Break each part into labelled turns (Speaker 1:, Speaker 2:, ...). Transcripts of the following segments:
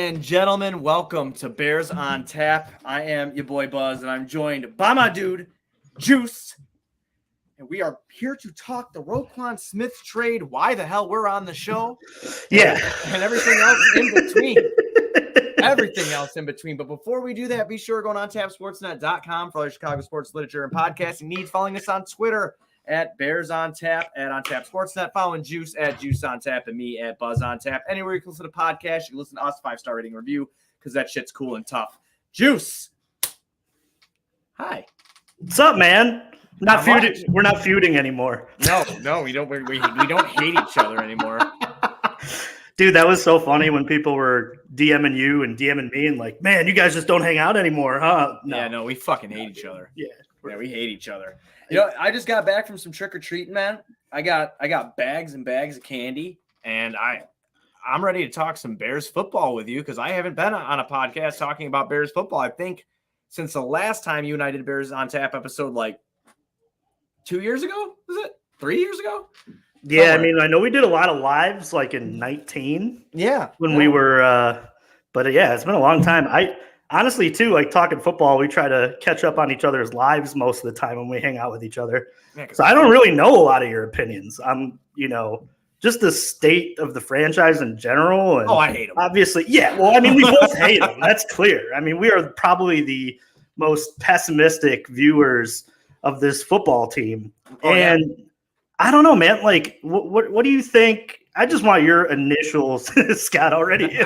Speaker 1: and gentlemen, welcome to Bears on Tap. I am your boy Buzz, and I'm joined by my dude, Juice. And we are here to talk the Roquan Smith trade, why the hell we're on the show,
Speaker 2: and
Speaker 1: everything else in between. Everything else in between. But before we do that, be sure going on tapsportsnet.com for all your Chicago sports literature and podcasting needs. Following us on Twitter at Bears on Tap, at On Tap Sportsnet, following Juice at Juice on Tap, and me at Buzz on Tap. Anywhere you can listen to podcasts, you can listen to us, 5-star rating review, because that shit's cool and tough. Juice. Hi.
Speaker 2: What's up, man? Not feuding. We're not feuding anymore.
Speaker 1: No, we don't. We don't hate each other anymore.
Speaker 2: Dude, that was so funny when people were DMing you and DMing me and like, man, you guys just don't hang out anymore, huh?
Speaker 1: No. Yeah, no, we fucking hate each other.
Speaker 2: Yeah,
Speaker 1: we hate each other. You know, I just got back from some trick-or-treating, man. I got bags and bags of candy, and I'm ready to talk some Bears football with you because I haven't been on a podcast talking about Bears football, I think, since the last time you and I did Bears on Tap episode, like 2 years ago? Was it 3 years ago?
Speaker 2: Yeah, somewhere. I mean, I know we did a lot of lives like in 19.
Speaker 1: Yeah.
Speaker 2: When we were but yeah, it's been a long time. I honestly too, like talking football, we try to catch up on each other's lives most of the time when we hang out with each other. Yeah, so I don't really know a lot of your opinions. I'm, just the state of the franchise in general. And
Speaker 1: I hate them.
Speaker 2: Obviously, yeah. Well, I mean, we both hate them. That's clear. I mean, we are probably the most pessimistic viewers of this football team. Yeah. I don't know, man. Like, what do you think? I just want your initials, Scott, already.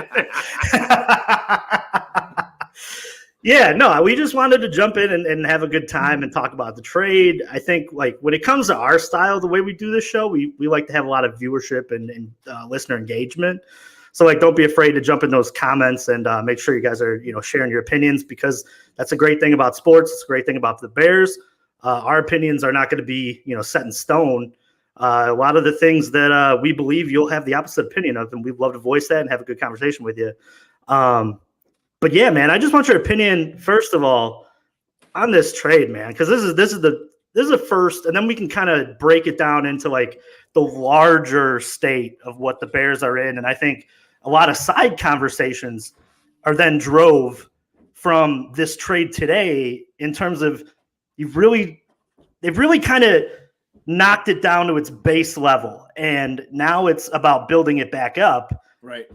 Speaker 2: Yeah, no, we just wanted to jump in and have a good time and talk about the trade. I think, like, when it comes to our style, the way we do this show, we like to have a lot of viewership and listener engagement. So, like, don't be afraid to jump in those comments and make sure you guys are, sharing your opinions, because that's a great thing about sports. It's a great thing about the Bears. Our opinions are not going to be, set in stone. A lot of the things that we believe, you'll have the opposite opinion of, and we'd love to voice that and have a good conversation with you. But yeah, man, I just want your opinion first of all on this trade, man, because this is the first, and then we can kind of break it down into like the larger state of what the Bears are in, and I think a lot of side conversations are then drove from this trade today in terms of they've really kind of knocked it down to its base level, and now it's about building it back up.
Speaker 1: Right.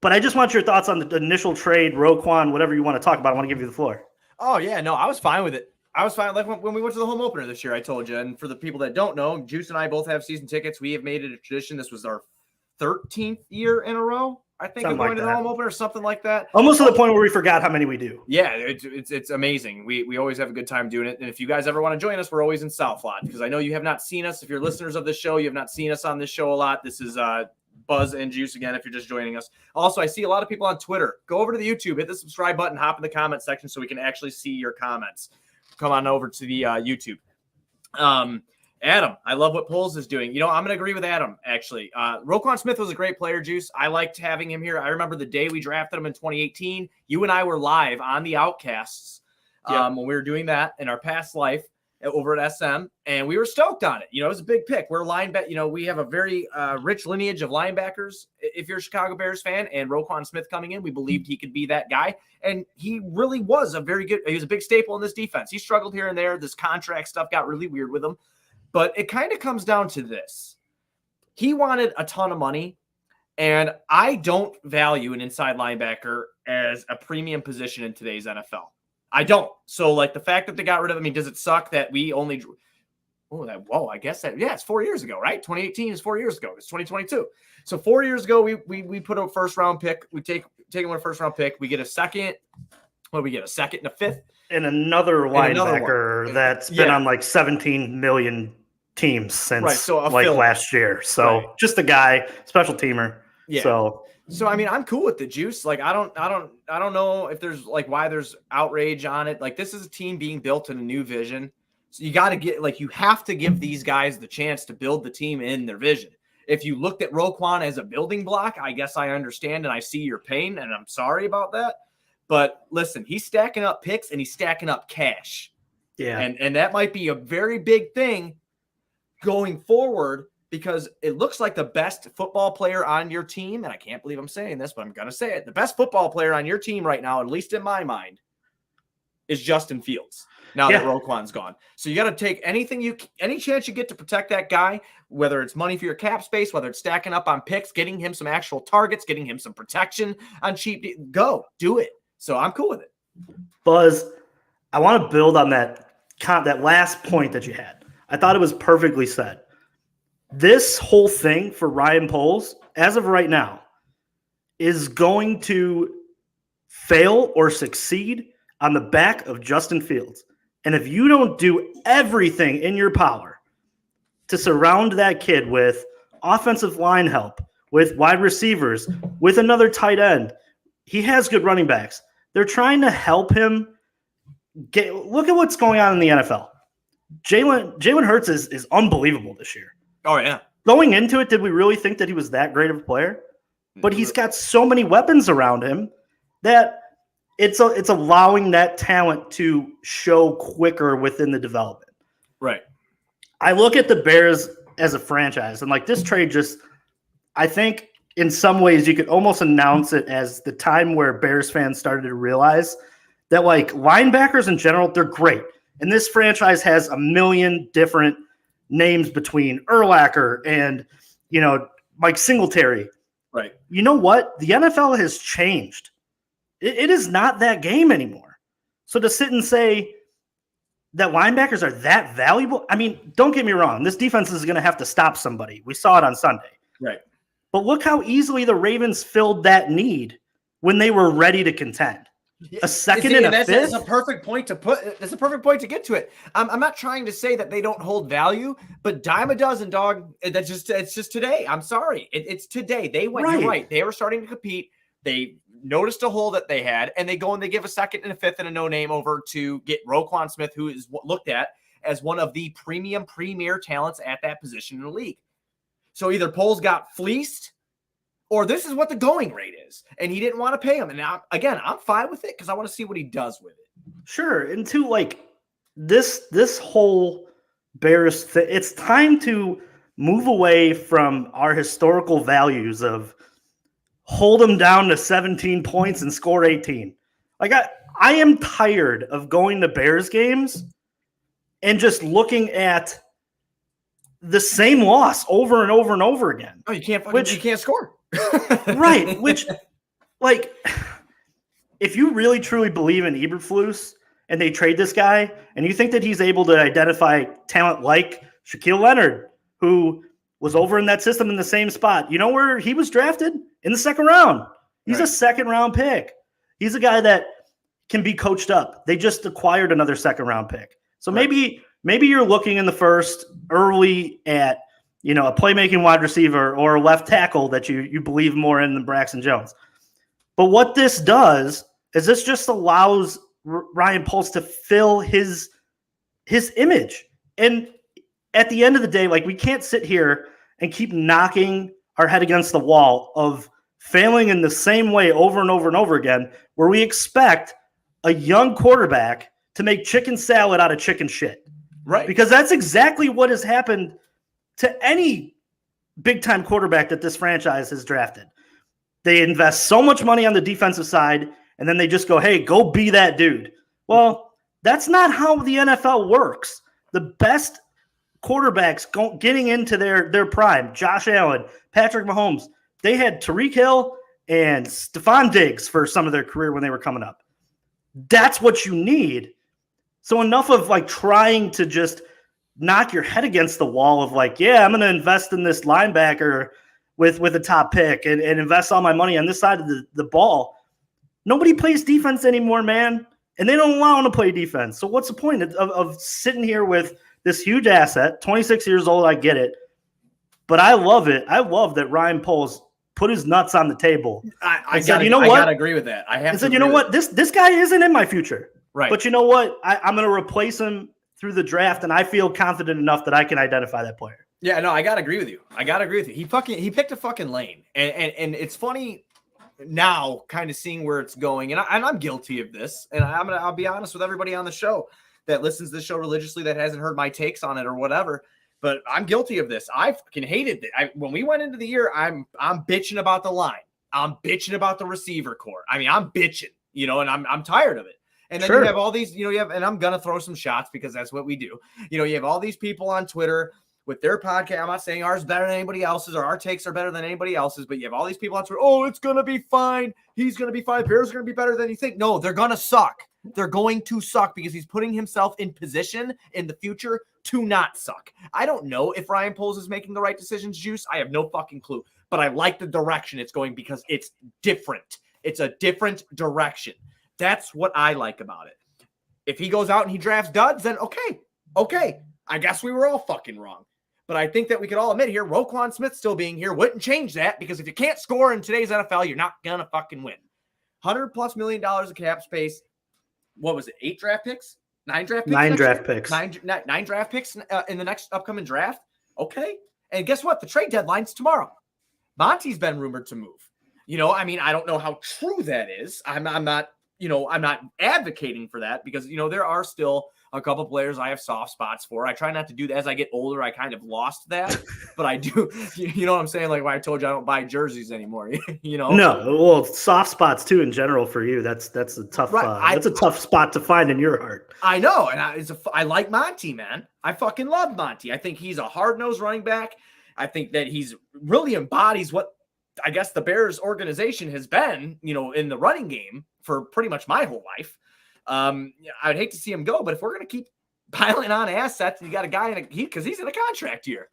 Speaker 2: But I just want your thoughts on the initial trade, Roquan, whatever you want to talk about. I want to give you the floor.
Speaker 1: Oh, yeah. No, I was fine with it. I was fine. Like when we went to the home opener this year, I told you. And for the people that don't know, Juice and I both have season tickets. We have made it a tradition. This was our 13th year in a row, I think, of going to the home opener or something like that.
Speaker 2: Almost to the point where we forgot how many we do.
Speaker 1: Yeah, it's amazing. We always have a good time doing it. And if you guys ever want to join us, we're always in South Lodge, because I know you have not seen us. If you're listeners of this show, you have not seen us on this show a lot. This is Buzz and Juice again, if you're just joining us. Also, I see a lot of people on Twitter. Go over to the YouTube, hit the subscribe button, hop in the comment section so we can actually see your comments. Come on over to the YouTube. Adam, I love what Poles is doing. I'm going to agree with Adam, actually. Roquan Smith was a great player, Juice. I liked having him here. I remember the day we drafted him in 2018. You and I were live on the Outcasts when we were doing that in our past life over at SM, and we were stoked on it. It was a big pick. We're linebacker. We have a very rich lineage of linebackers. If you're a Chicago Bears fan, and Roquan Smith coming in, we believed he could be that guy, and he really was he was a big staple in this defense. He struggled here and there. This contract stuff got really weird with him, but it kind of comes down to this. He wanted a ton of money, and I don't value an inside linebacker as a premium position in today's NFL. I don't. So, like, the fact that they got rid of, does it suck that we only I guess that, it's 4 years ago, right? 2018 is 4 years ago. It's 2022. So 4 years ago, we put a first round pick. We take him with a first round pick. We get a second. What do we get? A second and a fifth?
Speaker 2: And another linebacker that's been on like 17 million teams since last year. So just a guy, special teamer.
Speaker 1: Yeah. So I'm cool with the Juice. Like, I don't know if there's like why there's outrage on it. Like, this is a team being built in a new vision. So you have to give these guys the chance to build the team in their vision. If you looked at Roquan as a building block, I guess I understand and I see your pain, and I'm sorry about that. But listen, he's stacking up picks and he's stacking up cash.
Speaker 2: Yeah.
Speaker 1: And that might be a very big thing going forward, because it looks like the best football player on your team, and I can't believe I'm saying this, but I'm going to say it. The best football player on your team right now, at least in my mind, is Justin Fields. Now that Roquan's gone. So you got to take any chance you get to protect that guy, whether it's money for your cap space, whether it's stacking up on picks, getting him some actual targets, getting him some protection on cheap. Go do it. So I'm cool with it.
Speaker 2: Buzz, I want to build on that last point that you had. I thought it was perfectly said. This whole thing for Ryan Poles, as of right now, is going to fail or succeed on the back of Justin Fields. And if you don't do everything in your power to surround that kid with offensive line help, with wide receivers, with another tight end, he has good running backs. They're trying to help him look at what's going on in the NFL. Jalen Hurts is unbelievable this year.
Speaker 1: Oh, yeah.
Speaker 2: Going into it, did we really think that he was that great of a player? But he's got so many weapons around him that it's allowing that talent to show quicker within the development.
Speaker 1: Right.
Speaker 2: I look at the Bears as a franchise, and like this trade I think in some ways you could almost announce it as the time where Bears fans started to realize that like linebackers in general, they're great. And this franchise has a million different names between Urlacher and, Mike Singletary.
Speaker 1: Right.
Speaker 2: You know what? The NFL has changed. It is not that game anymore. So to sit and say that linebackers are that valuable, I mean, don't get me wrong. This defense is going to have to stop somebody. We saw it on Sunday.
Speaker 1: Right.
Speaker 2: But look how easily the Ravens filled that need when they were ready to contend. A second and a fifth.
Speaker 1: That's a perfect point to put. That's a perfect point to get to it. I'm not trying to say that they don't hold value, but dime a dozen, dog. It's just today. I'm sorry. It's today. They went. Right. You're right. They were starting to compete. They noticed a hole that they had, and they go and they give a second and a fifth and a no name over to get Roquan Smith, who is looked at as one of the premier talents at that position in the league. So either Poles got fleeced, or this is what the going rate is, and he didn't want to pay him. And now, again, I'm fine with it because I want to see what he does with it.
Speaker 2: Sure, and to like this whole Bears thing, it's time to move away from our historical values of hold them down to 17 points and score 18. Like I am tired of going to Bears games and just looking at the same loss over and over and over again.
Speaker 1: Oh, you can't score.
Speaker 2: Right, which, like, if you really truly believe in Eberflus and they trade this guy and you think that he's able to identify talent like Shaquille Leonard, who was over in that system in the same spot, you know where he was drafted? In the second round. He's a second-round pick. He's a guy that can be coached up. They just acquired another second-round pick. So maybe you're looking in the first early at a playmaking wide receiver or a left tackle that you believe more in than Braxton Jones. But what this does is this just allows Ryan Poles to fill his image. And at the end of the day, like, we can't sit here and keep knocking our head against the wall of failing in the same way over and over and over again, where we expect a young quarterback to make chicken salad out of chicken shit.
Speaker 1: Right.
Speaker 2: Because that's exactly what has happened to any big-time quarterback that this franchise has drafted. They invest so much money on the defensive side, and then they just go, hey, go be that dude. Well, that's not how the NFL works. The best quarterbacks getting into their prime, Josh Allen, Patrick Mahomes, they had Tyreek Hill and Stephon Diggs for some of their career when they were coming up. That's what you need. So enough of like trying to just knock your head against the wall of like, yeah, I'm going to invest in this linebacker with a top pick and invest all my money on this side of the ball. Nobody plays defense anymore, man. And they don't allow them to play defense. So what's the point of sitting here with this huge asset, 26 years old, I get it. But I love it. I love that Ryan Poles put his nuts on the table.
Speaker 1: I gotta agree with that. I
Speaker 2: said, you know what? This guy isn't in my future.
Speaker 1: Right.
Speaker 2: But you know what? I'm going to replace him through the draft, and I feel confident enough that I can identify that player.
Speaker 1: Yeah, no, I gotta agree with you. He picked a fucking lane, and it's funny now, kind of seeing where it's going, and I'm guilty of this, and I'll be honest with everybody on the show that listens to the show religiously that hasn't heard my takes on it or whatever. but I'm guilty of this. I fucking hated it. When we went into the year, I'm bitching about the line. I'm bitching about the receiver core. I mean, I'm bitching, and I'm tired of it. And then you have all these, and I'm gonna throw some shots because that's what we do. You have all these people on Twitter with their podcast. I'm not saying ours is better than anybody else's or our takes are better than anybody else's, but you have all these people on Twitter. Oh, it's going to be fine. He's going to be fine. Bears are going to be better than you think. No, they're going to suck. They're going to suck because he's putting himself in position in the future to not suck. I don't know if Ryan Poles is making the right decisions, Juice. I have no fucking clue, but I like the direction it's going because it's different. It's a different direction. That's what I like about it. If he goes out and he drafts duds, then okay. I guess we were all fucking wrong. But I think that we could all admit here, Roquan Smith still being here wouldn't change that because if you can't score in today's NFL, you're not going to fucking win. $100+ million of cap space. What was it? 8 draft picks? 9 draft picks?
Speaker 2: 9 draft picks.
Speaker 1: Nine draft picks in the next upcoming draft. Okay. And guess what? The trade deadline's tomorrow. Monty's been rumored to move. I don't know how true that is. I'm not advocating for that because, there are still a couple players I have soft spots for. I try not to do that. As I get older, I kind of lost that, but I do, you know what I'm saying? Like when I told you I don't buy jerseys anymore, No,
Speaker 2: well, soft spots too in general for you. That's a tough, that's a tough spot to find in your heart.
Speaker 1: I know. And I like Monty, man. I fucking love Monty. I think he's a hard-nosed running back. I think that he's really embodies what I guess the Bears organization has been, in the running game for pretty much my whole life. I'd hate to see him go, but if we're going to keep piling on assets and you got a guy because he's in a contract year,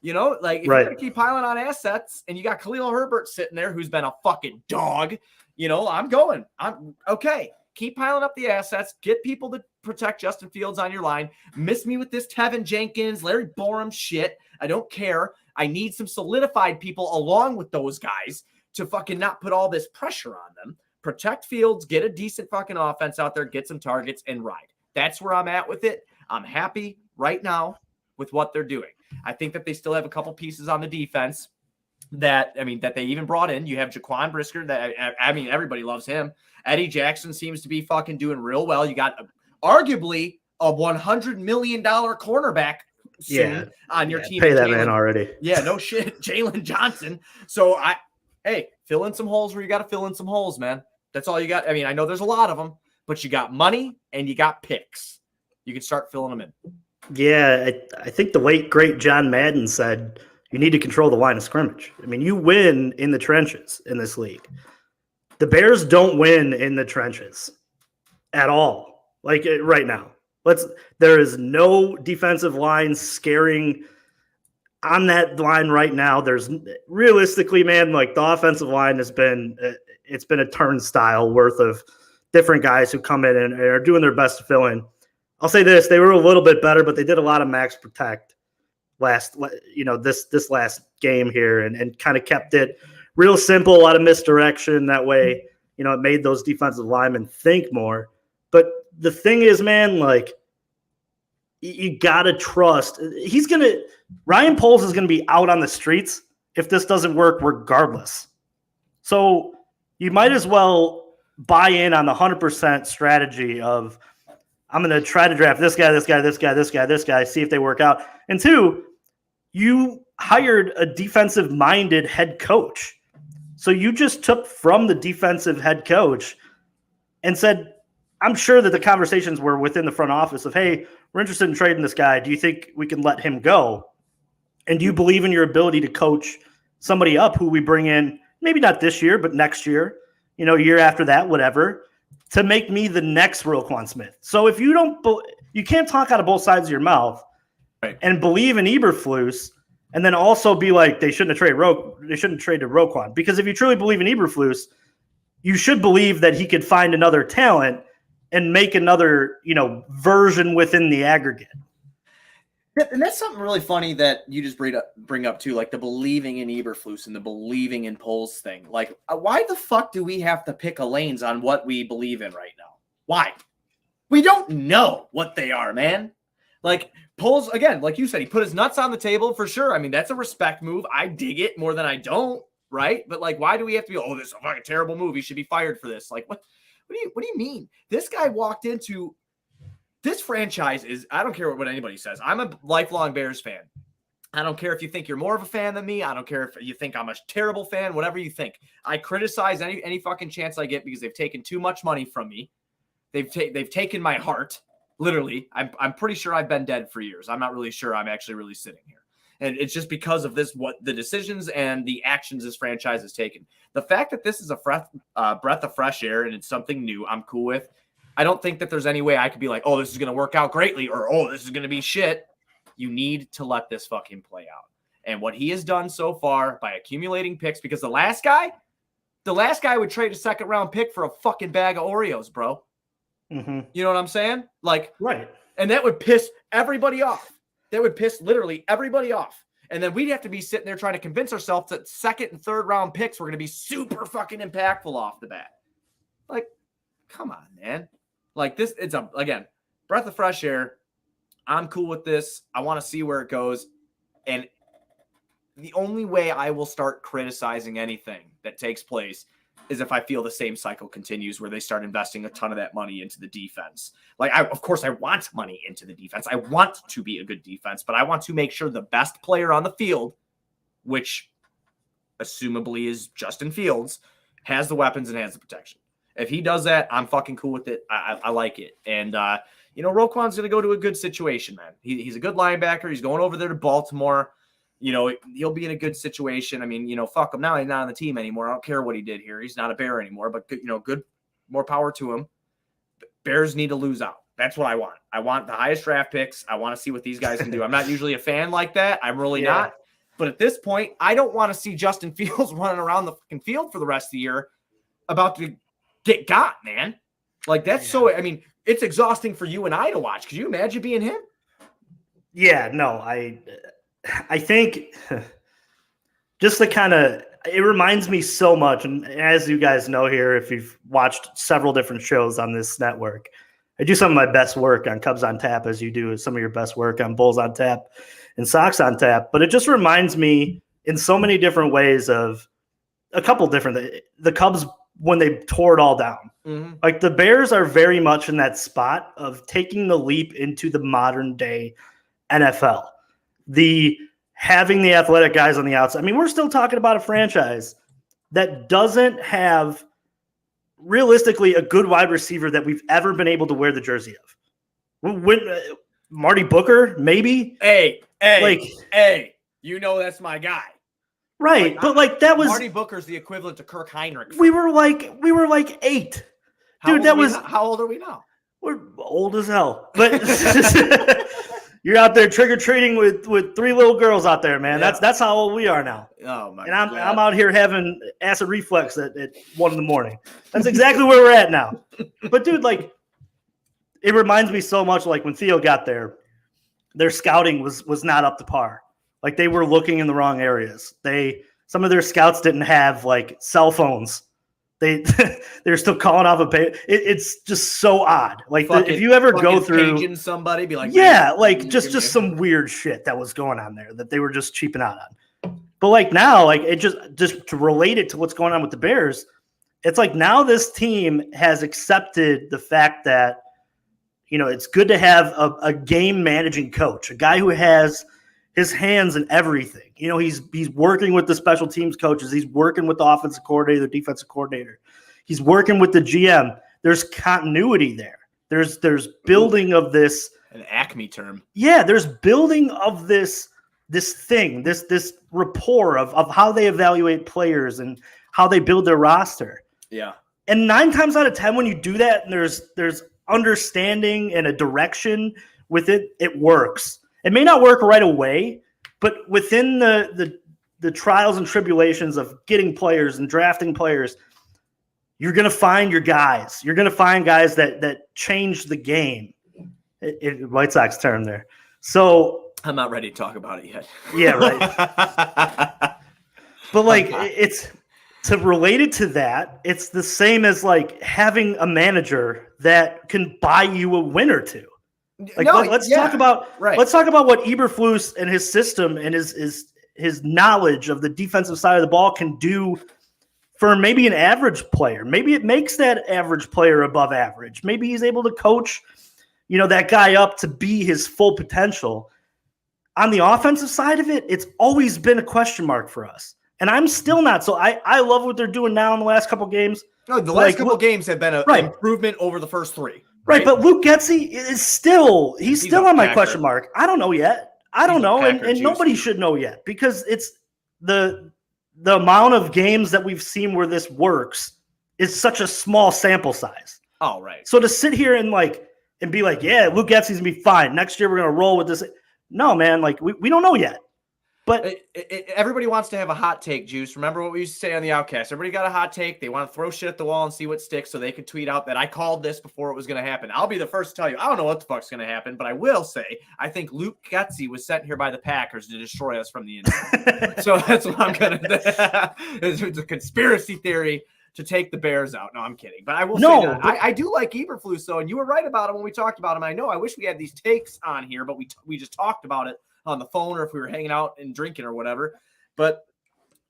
Speaker 1: if you're going to keep piling on assets and you got Khalil Herbert sitting there, who's been a fucking dog, I'm okay. Keep piling up the assets, get people to protect Justin Fields on your line. Miss me with this Tevin Jenkins, Larry Borum shit. I don't care. I need some solidified people along with those guys to fucking not put all this pressure on them. Protect Fields, get a decent fucking offense out there, get some targets, and ride. That's where I'm at with it. I'm happy right now with what they're doing. I think that they still have a couple pieces on the defense that they even brought in. You have Jaquan Brisker. Everybody loves him. Eddie Jackson seems to be fucking doing real well. You got arguably a $100 million cornerback soon on your team.
Speaker 2: Pay that man already.
Speaker 1: Yeah, no shit. Jalen Johnson. So fill in some holes where you got to fill in some holes, man. That's all you got. I know there's a lot of them, but you got money and you got picks. You can start filling them in.
Speaker 2: Yeah, I think the late, great John Madden said you need to control the line of scrimmage. You win in the trenches in this league. The Bears don't win in the trenches at all, right now. There is no defensive line scaring on that line right now. There's realistically, man, the offensive line has been it's been a turnstile worth of different guys who come in and are doing their best to fill in. I'll say this: they were a little bit better, but they did a lot of max protect this last game here, and kind of kept it real simple. A lot of misdirection that way. It made those defensive linemen think more. But the thing is, man, you gotta trust. Ryan Poles is gonna be out on the streets if this doesn't work, regardless. So you might as well buy in on the 100% strategy of I'm gonna try to draft this guy, this guy, this guy, this guy, this guy, see if they work out. And 2, you hired a defensive-minded head coach. So you just took from the defensive head coach and said, I'm sure that the conversations were within the front office of, hey, we're interested in trading this guy. Do you think we can let him go? And do you believe in your ability to coach somebody up who we bring in, maybe not this year, but next year, year after that, whatever, to make me the next Roquan Smith? So if you can't talk out of both sides of your mouth and believe in Eberflus and then also be like, they shouldn't have traded Roquan. Because if you truly believe in Eberflus, you should believe that he could find another talent and make another, version within the aggregate.
Speaker 1: And that's something really funny that you just bring up too, like the believing in Eberflus and the believing in Poles thing. Why the fuck do we have to pick a lanes on what we believe in right now? Why? We don't know what they are, man. Poles, again, like you said, he put his nuts on the table for sure. That's a respect move. I dig it more than I don't, right? But why do we have to be, this is a fucking terrible move, he should be fired for this? What do you mean? This guy walked into this franchise is, I don't care what anybody says. I'm a lifelong Bears fan. I don't care if you think you're more of a fan than me. I don't care if you think I'm a terrible fan, whatever you think. I criticize any fucking chance I get because they've taken too much money from me. They've taken my heart, literally. I'm pretty sure I've been dead for years. I'm not really sure I'm actually really sitting here. And it's just because of this, what the decisions and the actions this franchise has taken. The fact that this is a breath of fresh air and it's something new, I'm cool with. I don't think that there's any way I could be like, oh, this is going to work out greatly, or oh, this is going to be shit. You need to let this fucking play out. And what he has done so far by accumulating picks, because the last guy would trade a second round pick for a fucking bag of Oreos, bro.
Speaker 2: Mm-hmm.
Speaker 1: You know what I'm saying? Like,
Speaker 2: right.
Speaker 1: And that would piss everybody off. That would piss literally everybody off. And then we'd have to be sitting there trying to convince ourselves that second and third round picks were going to be super fucking impactful off the bat. Like, come on, man. Like this, it's again, breath of fresh air. I'm cool with this. I want to see where it goes. And the only way I will start criticizing anything that takes place is if I feel the same cycle continues where they start investing a ton of that money into the defense. Like, of course, I want money into the defense. I want to be a good defense, but I want to make sure the best player on the field, which assumably is Justin Fields, has the weapons and has the protection. If he does that, I'm fucking cool with it. I like it. And, Roquan's going to go to a good situation, man. He's a good linebacker. He's going over there to Baltimore. He'll be in a good situation. I mean, fuck him now. He's not on the team anymore. I don't care what he did here. He's not a Bear anymore, but good, more power to him. Bears need to lose out. That's what I want. I want the highest draft picks. I want to see what these guys can do. I'm not usually a fan like that. I'm really not. But at this point, I don't want to see Justin Fields running around the fucking field for the rest of the year about to get got, man. Like that's it's exhausting for you and I to watch. Could you imagine being him?
Speaker 2: Yeah, no, I think just it reminds me so much. And as you guys know here, if you've watched several different shows on this network, I do some of my best work on Cubs on Tap, as you do some of your best work on Bulls on Tap and Sox on Tap. But it just reminds me in so many different ways of a couple different, the Cubs when they tore it all down. Mm-hmm. Like the Bears are very much in that spot of taking the leap into the modern day NFL. Having the athletic guys on the outside. I mean, we're still talking about a franchise that doesn't have realistically a good wide receiver that we've ever been able to wear the jersey of. Marty Booker, maybe.
Speaker 1: Hey, that's my guy.
Speaker 2: Right, that was
Speaker 1: Marty Booker's the equivalent to Kirk Heinrich.
Speaker 2: We were like 8. Dude,
Speaker 1: how old are we now?
Speaker 2: We're old as hell. But you're out there trick-or-treating with 3 little girls out there, man. Yeah. That's how old we are now.
Speaker 1: Oh my
Speaker 2: God. And I'm out here having acid reflux at 1 a.m. That's exactly where we're at now. But dude, it reminds me so much like when Theo got there, their scouting was not up to par. Like they were looking in the wrong areas. Some of their scouts didn't have cell phones. They're still calling off a pay. It's just so odd. If you ever go through
Speaker 1: paging somebody, be like,
Speaker 2: just some weird shit that was going on there that they were just cheaping out on. But now, it just to relate it to what's going on with the Bears, it's like now this team has accepted the fact that it's good to have a game managing coach, a guy who has his hands in everything. He's working with the special teams coaches. He's working with the offensive coordinator, the defensive coordinator. He's working with the GM. There's continuity there. There's building of this.
Speaker 1: An Acme term.
Speaker 2: Yeah, there's building of this thing, this rapport of how they evaluate players and how they build their roster.
Speaker 1: Yeah.
Speaker 2: And 9 times out of 10, when you do that and there's understanding and a direction with it, it works. It may not work right away, but within the trials and tribulations of getting players and drafting players, you're going to find your guys. You're going to find guys that change the game. White Sox term there. So
Speaker 1: I'm not ready to talk about it yet.
Speaker 2: Yeah, right. But it's to relate it to that. It's the same as having a manager that can buy you a win or two. Let's talk about what Eberflus and his system and his knowledge of the defensive side of the ball can do for maybe an average player. Maybe it makes that average player above average. Maybe he's able to coach, that guy up to be his full potential. On the offensive side of it, it's always been a question mark for us. And I'm still not. So I love what they're doing now in the last couple games.
Speaker 1: No, the last couple games have been an improvement over the first 3.
Speaker 2: Right, but Luke Getsy is still on my question mark. I don't know yet. I don't know, and nobody should know yet because it's the amount of games that we've seen where this works is such a small sample size.
Speaker 1: Oh, right.
Speaker 2: So to sit here and be like, yeah, Luke Getsy's gonna be fine. Next year we're gonna roll with this. No, man, we don't know yet. But
Speaker 1: everybody wants to have a hot take, Juice. Remember what we used to say on the Outcast? Everybody got a hot take. They want to throw shit at the wall and see what sticks so they could tweet out that I called this before it was going to happen. I'll be the first to tell you, I don't know what the fuck's going to happen, but I will say I think Luke Getsy was sent here by the Packers to destroy us from the inside. So that's what I'm going to – it's a conspiracy theory to take the Bears out. No, I'm kidding. But I will say that. I do like Eberflus, though, and you were right about him when we talked about him. I know I wish we had these takes on here, but we just talked about it on the phone or if we were hanging out and drinking or whatever. But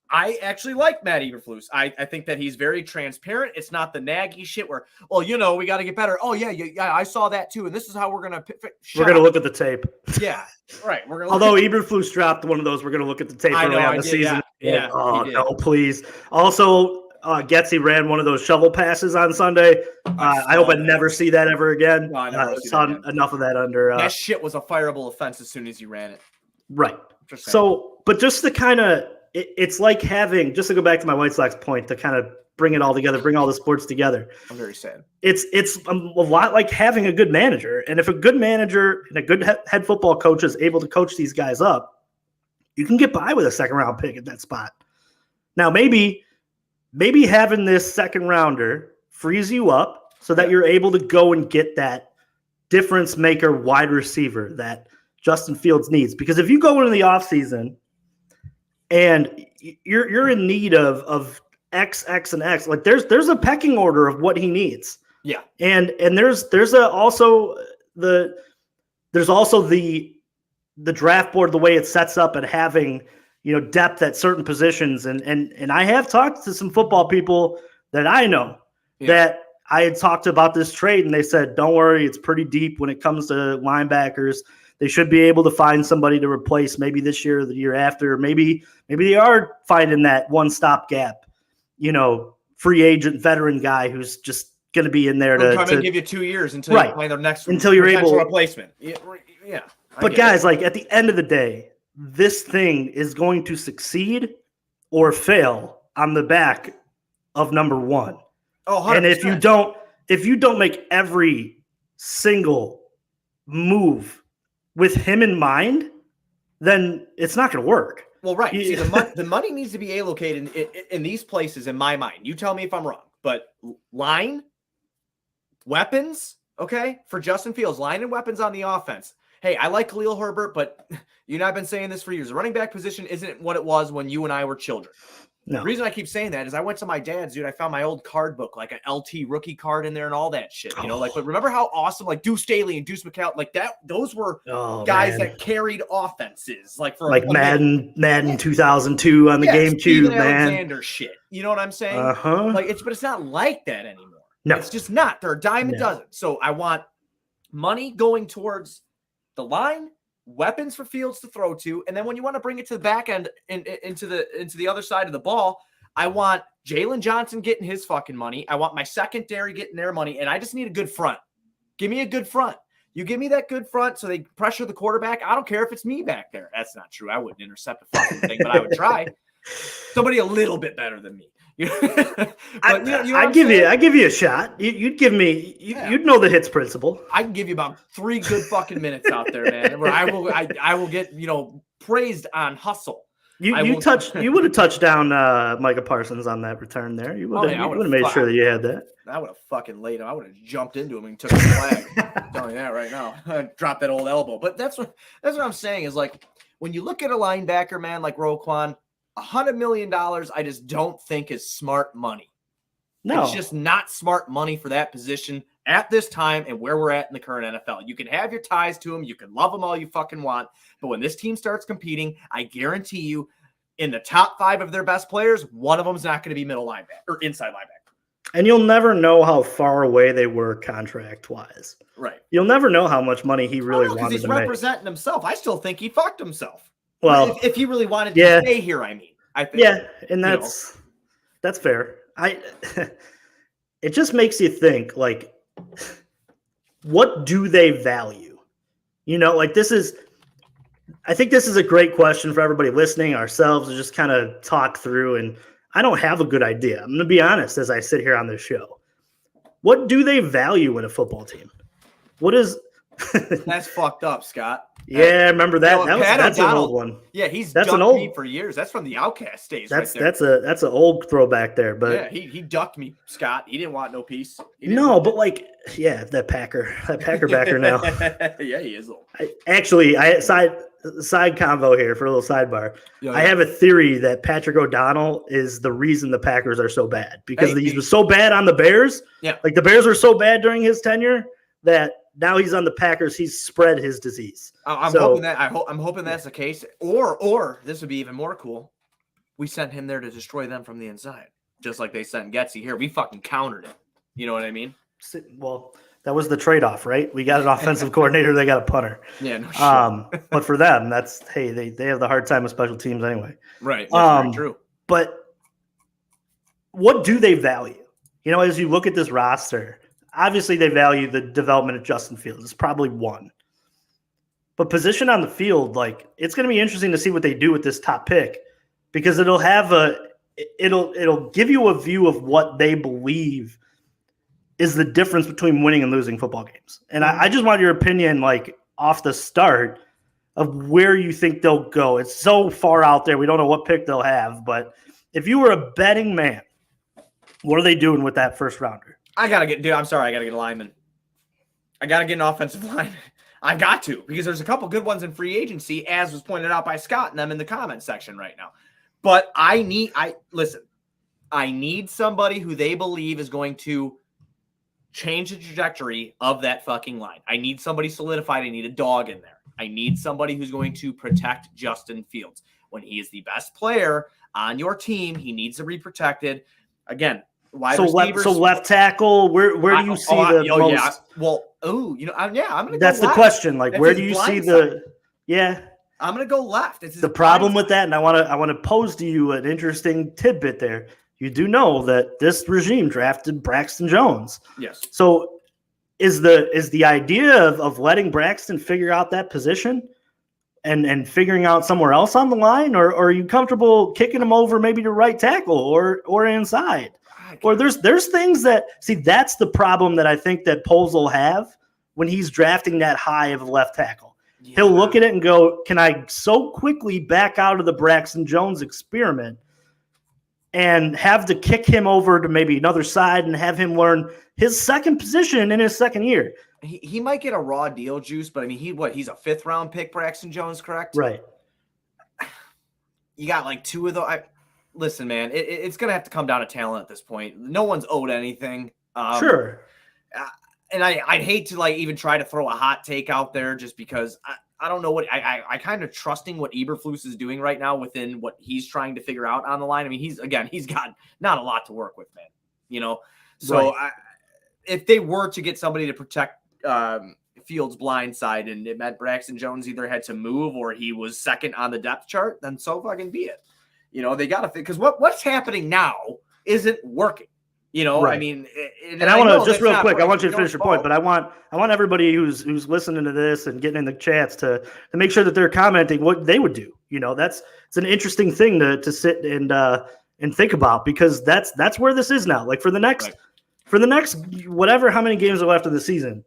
Speaker 1: I actually like Matt Eberflus. I think that he's very transparent. It's not the naggy shit where, we got to get better. Oh, yeah, I saw that too. And this is how we're going to
Speaker 2: look at the tape.
Speaker 1: Yeah, right.
Speaker 2: Although Eberflus dropped one of those, we're going to look at the tape early on the season.
Speaker 1: Yeah.
Speaker 2: Oh, no, please. Also, Getsy ran one of those shovel passes on Sunday. I hope I never see that ever again.
Speaker 1: No, I
Speaker 2: saw enough of that under.
Speaker 1: That shit was a fireable offense as soon as you ran it.
Speaker 2: Right. So, but just to kind of, it's like having, just to go back to my White Sox point, to kind of bring it all together, bring all the sports together.
Speaker 1: I'm very sad.
Speaker 2: It's a lot like having a good manager. And if a good manager and a good head football coach is able to coach these guys up, you can get by with a second round pick at that spot. Now, maybe having this second rounder frees you up so that you're able to go and get that difference maker wide receiver that Justin Fields needs. Because if you go into the offseason and you're in need of X, and X, like there's a pecking order of what he needs.
Speaker 1: Yeah.
Speaker 2: And there's also the draft board, the way it sets up and having depth at certain positions. And I have talked to some football people that I know that I had talked about this trade, and they said, don't worry, it's pretty deep when it comes to linebackers. They should be able to find somebody to replace maybe this year or the year after. Maybe they are finding that one stopgap, free agent veteran guy who's just going to be in there to
Speaker 1: come and give you 2 years until you find their next
Speaker 2: until you're able
Speaker 1: replacement. Yeah.
Speaker 2: But guys, at the end of the day, this thing is going to succeed or fail on the back of number one.
Speaker 1: Oh, 100%.
Speaker 2: And if you don't make every single move with him in mind, then it's not going to work.
Speaker 1: Well, right. See, the money needs to be allocated in these places, in my mind. You tell me if I'm wrong. But line, weapons, okay, for Justin Fields, line and weapons on the offense. Hey, I like Khalil Herbert, but you and I have been saying this for years. The running back position isn't what it was when you and I were children.
Speaker 2: No.
Speaker 1: The reason I keep saying that is I went to my dad's, dude. I found my old card book, like an LT rookie card in there and all that shit. But remember how awesome, like Deuce Staley and Deuce McCall, like that. Those were guys that carried offenses, for
Speaker 2: Madden 2002 on the GameCube, man.
Speaker 1: Alexander shit. You know what I'm saying?
Speaker 2: Uh-huh.
Speaker 1: But it's not like that anymore.
Speaker 2: No,
Speaker 1: it's just not. They're a dime a dozen. So I want money going towards the line, weapons for Fields to throw to, and then when you want to bring it to the back end into the other side of the ball, I want Jalen Johnson getting his fucking money. I want my secondary getting their money, and I just need a good front. Give me a good front. You give me that good front so they pressure the quarterback. I don't care if it's me back there. That's not true. I wouldn't intercept a fucking thing, but I would try. Somebody a little bit better than me.
Speaker 2: I give you a shot. You'd give me. You'd know the hits principle.
Speaker 1: I can give you about 3 good fucking minutes out there, man. Where I will get praised on hustle. You would have touched down Micah Parsons on that return there. You would have made sure that you had that. I would have fucking laid him. I would have jumped into him and took the flag. I'm telling you that right now. Drop that old elbow. But that's what I'm saying is, like, when you look at a linebacker, man, like Roquan, $100 million, I just don't think is smart money.
Speaker 2: No.
Speaker 1: It's just not smart money for that position at this time and where we're at in the current NFL. You can have your ties to them. You can love them all you fucking want. But when this team starts competing, I guarantee you in the top 5 of their best players, one of them is not going to be middle linebacker or inside linebacker.
Speaker 2: And you'll never know how far away they were contract-wise.
Speaker 1: Right.
Speaker 2: You'll never know how much money he really wanted to make.
Speaker 1: Because he's representing himself. I still think he fucked himself.
Speaker 2: Well,
Speaker 1: if he really wanted to stay here, I mean. I think.
Speaker 2: Yeah, and that's fair. It just makes you think, like, what do they value? Like I think this is a great question for everybody listening, ourselves, to just kind of talk through. And I don't have a good idea. I'm going to be honest as I sit here on this show. What do they value in a football team? What is
Speaker 1: That's fucked up, Scott.
Speaker 2: Yeah, remember that? That's an old one.
Speaker 1: Yeah, that's ducked me for years. That's from the Outcast days.
Speaker 2: That's an old throwback there. But
Speaker 1: yeah, he ducked me, Scott. He didn't want no peace.
Speaker 2: No, but that Packer backer now.
Speaker 1: Yeah, he is old.
Speaker 2: Side convo here for a little sidebar. Yeah. I have a theory that Patrick O'Donnell is the reason the Packers are so bad because he was so bad on the Bears.
Speaker 1: Yeah,
Speaker 2: like the Bears were so bad during his tenure that. Now he's on the Packers. He's spread his disease.
Speaker 1: I'm hoping that's the case. Or this would be even more cool. We sent him there to destroy them from the inside, just like they sent Getsy here. We fucking countered it. You know what I mean?
Speaker 2: Well, that was the trade-off, right? We got an offensive coordinator. They got a punter.
Speaker 1: Yeah, no shit.
Speaker 2: But for them, they have the hard time with special teams anyway.
Speaker 1: Right. That's very true.
Speaker 2: But what do they value? As you look at this roster. Obviously, they value the development of Justin Fields. It's probably one. But position on the field, it's going to be interesting to see what they do with this top pick because it'll give you a view of what they believe is the difference between winning and losing football games. And I just want your opinion, off the start of where you think they'll go. It's so far out there. We don't know what pick they'll have. But if you were a betting man, what are they doing with that first rounder?
Speaker 1: I got to get a lineman. I got to get an offensive line. I got to because there's a couple good ones in free agency, as was pointed out by Scott and them in the comment section right now. But I need somebody who they believe is going to change the trajectory of that fucking line. I need somebody solidified. I need a dog in there. I need somebody who's going to protect Justin Fields. When he is the best player on your team, he needs to be protected. Again,
Speaker 2: so left tackle, where do you see the most?
Speaker 1: Yeah. Well, I'm gonna.
Speaker 2: That's the question. Where do you see the? Yeah,
Speaker 1: I'm gonna go left. It's
Speaker 2: the problem with that, and I want to pose to you an interesting tidbit there. You do know that this regime drafted Braxton Jones.
Speaker 1: Yes.
Speaker 2: So is the idea of letting Braxton figure out that position and figuring out somewhere else on the line, or are you comfortable kicking him over maybe to right tackle or inside? Or there's things that's the problem that I think that Poles will have when he's drafting that high of a left tackle. Yeah. He'll look at it and go, can I so quickly back out of the Braxton Jones experiment and have to kick him over to maybe another side and have him learn his second position in his second year?
Speaker 1: He might get a raw deal, Juice, but I mean, he's a 5th round pick, Braxton Jones, correct?
Speaker 2: Right.
Speaker 1: You got two of those. Listen, man, it's going to have to come down to talent at this point. No one's owed anything.
Speaker 2: Sure.
Speaker 1: And I'd hate to even try to throw a hot take out there just because I don't know what I kind of trusting what Eberflus is doing right now within what he's trying to figure out on the line. I mean, he's got not a lot to work with, man. So right. If they were to get somebody to protect Fields' blind side and it meant Braxton Jones either had to move or he was second on the depth chart, then so fucking be it. They got to think because what's happening now isn't working. Right. I mean,
Speaker 2: and I want to just real quick. I want you to finish your point, but I want everybody who's listening to this and getting in the chats to make sure that they're commenting what they would do. It's an interesting thing to sit and think about because that's where this is now. For the next whatever how many games are left of the season,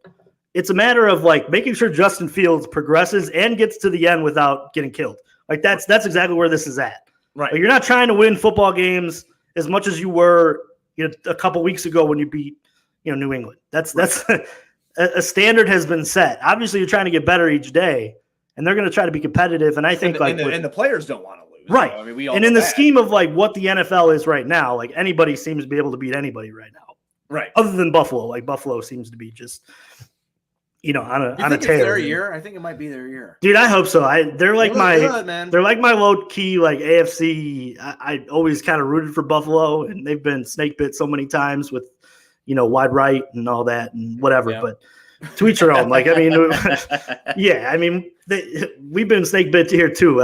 Speaker 2: it's a matter of making sure Justin Fields progresses and gets to the end without getting killed. That's exactly where this is at.
Speaker 1: Right.
Speaker 2: You're not trying to win football games as much as you were a couple weeks ago when you beat New England. That's a standard has been set. Obviously, you're trying to get better each day, and they're going to try to be competitive. And I think
Speaker 1: and the players don't want to lose.
Speaker 2: Right.
Speaker 1: So, I mean, we all
Speaker 2: and in the scheme of what the NFL is right now, anybody seems to be able to beat anybody right now.
Speaker 1: Right.
Speaker 2: Other than Buffalo, Buffalo seems to be just on a tear.
Speaker 1: It's their year. I think it might be their year.
Speaker 2: Dude, I hope so. They're
Speaker 1: they're
Speaker 2: like my low key AFC. I always kind of rooted for Buffalo, and they've been snake bit so many times with wide right and all that and whatever.
Speaker 1: Yeah.
Speaker 2: But to each their own. Like, I mean, yeah, I mean, we've been snake bit here too.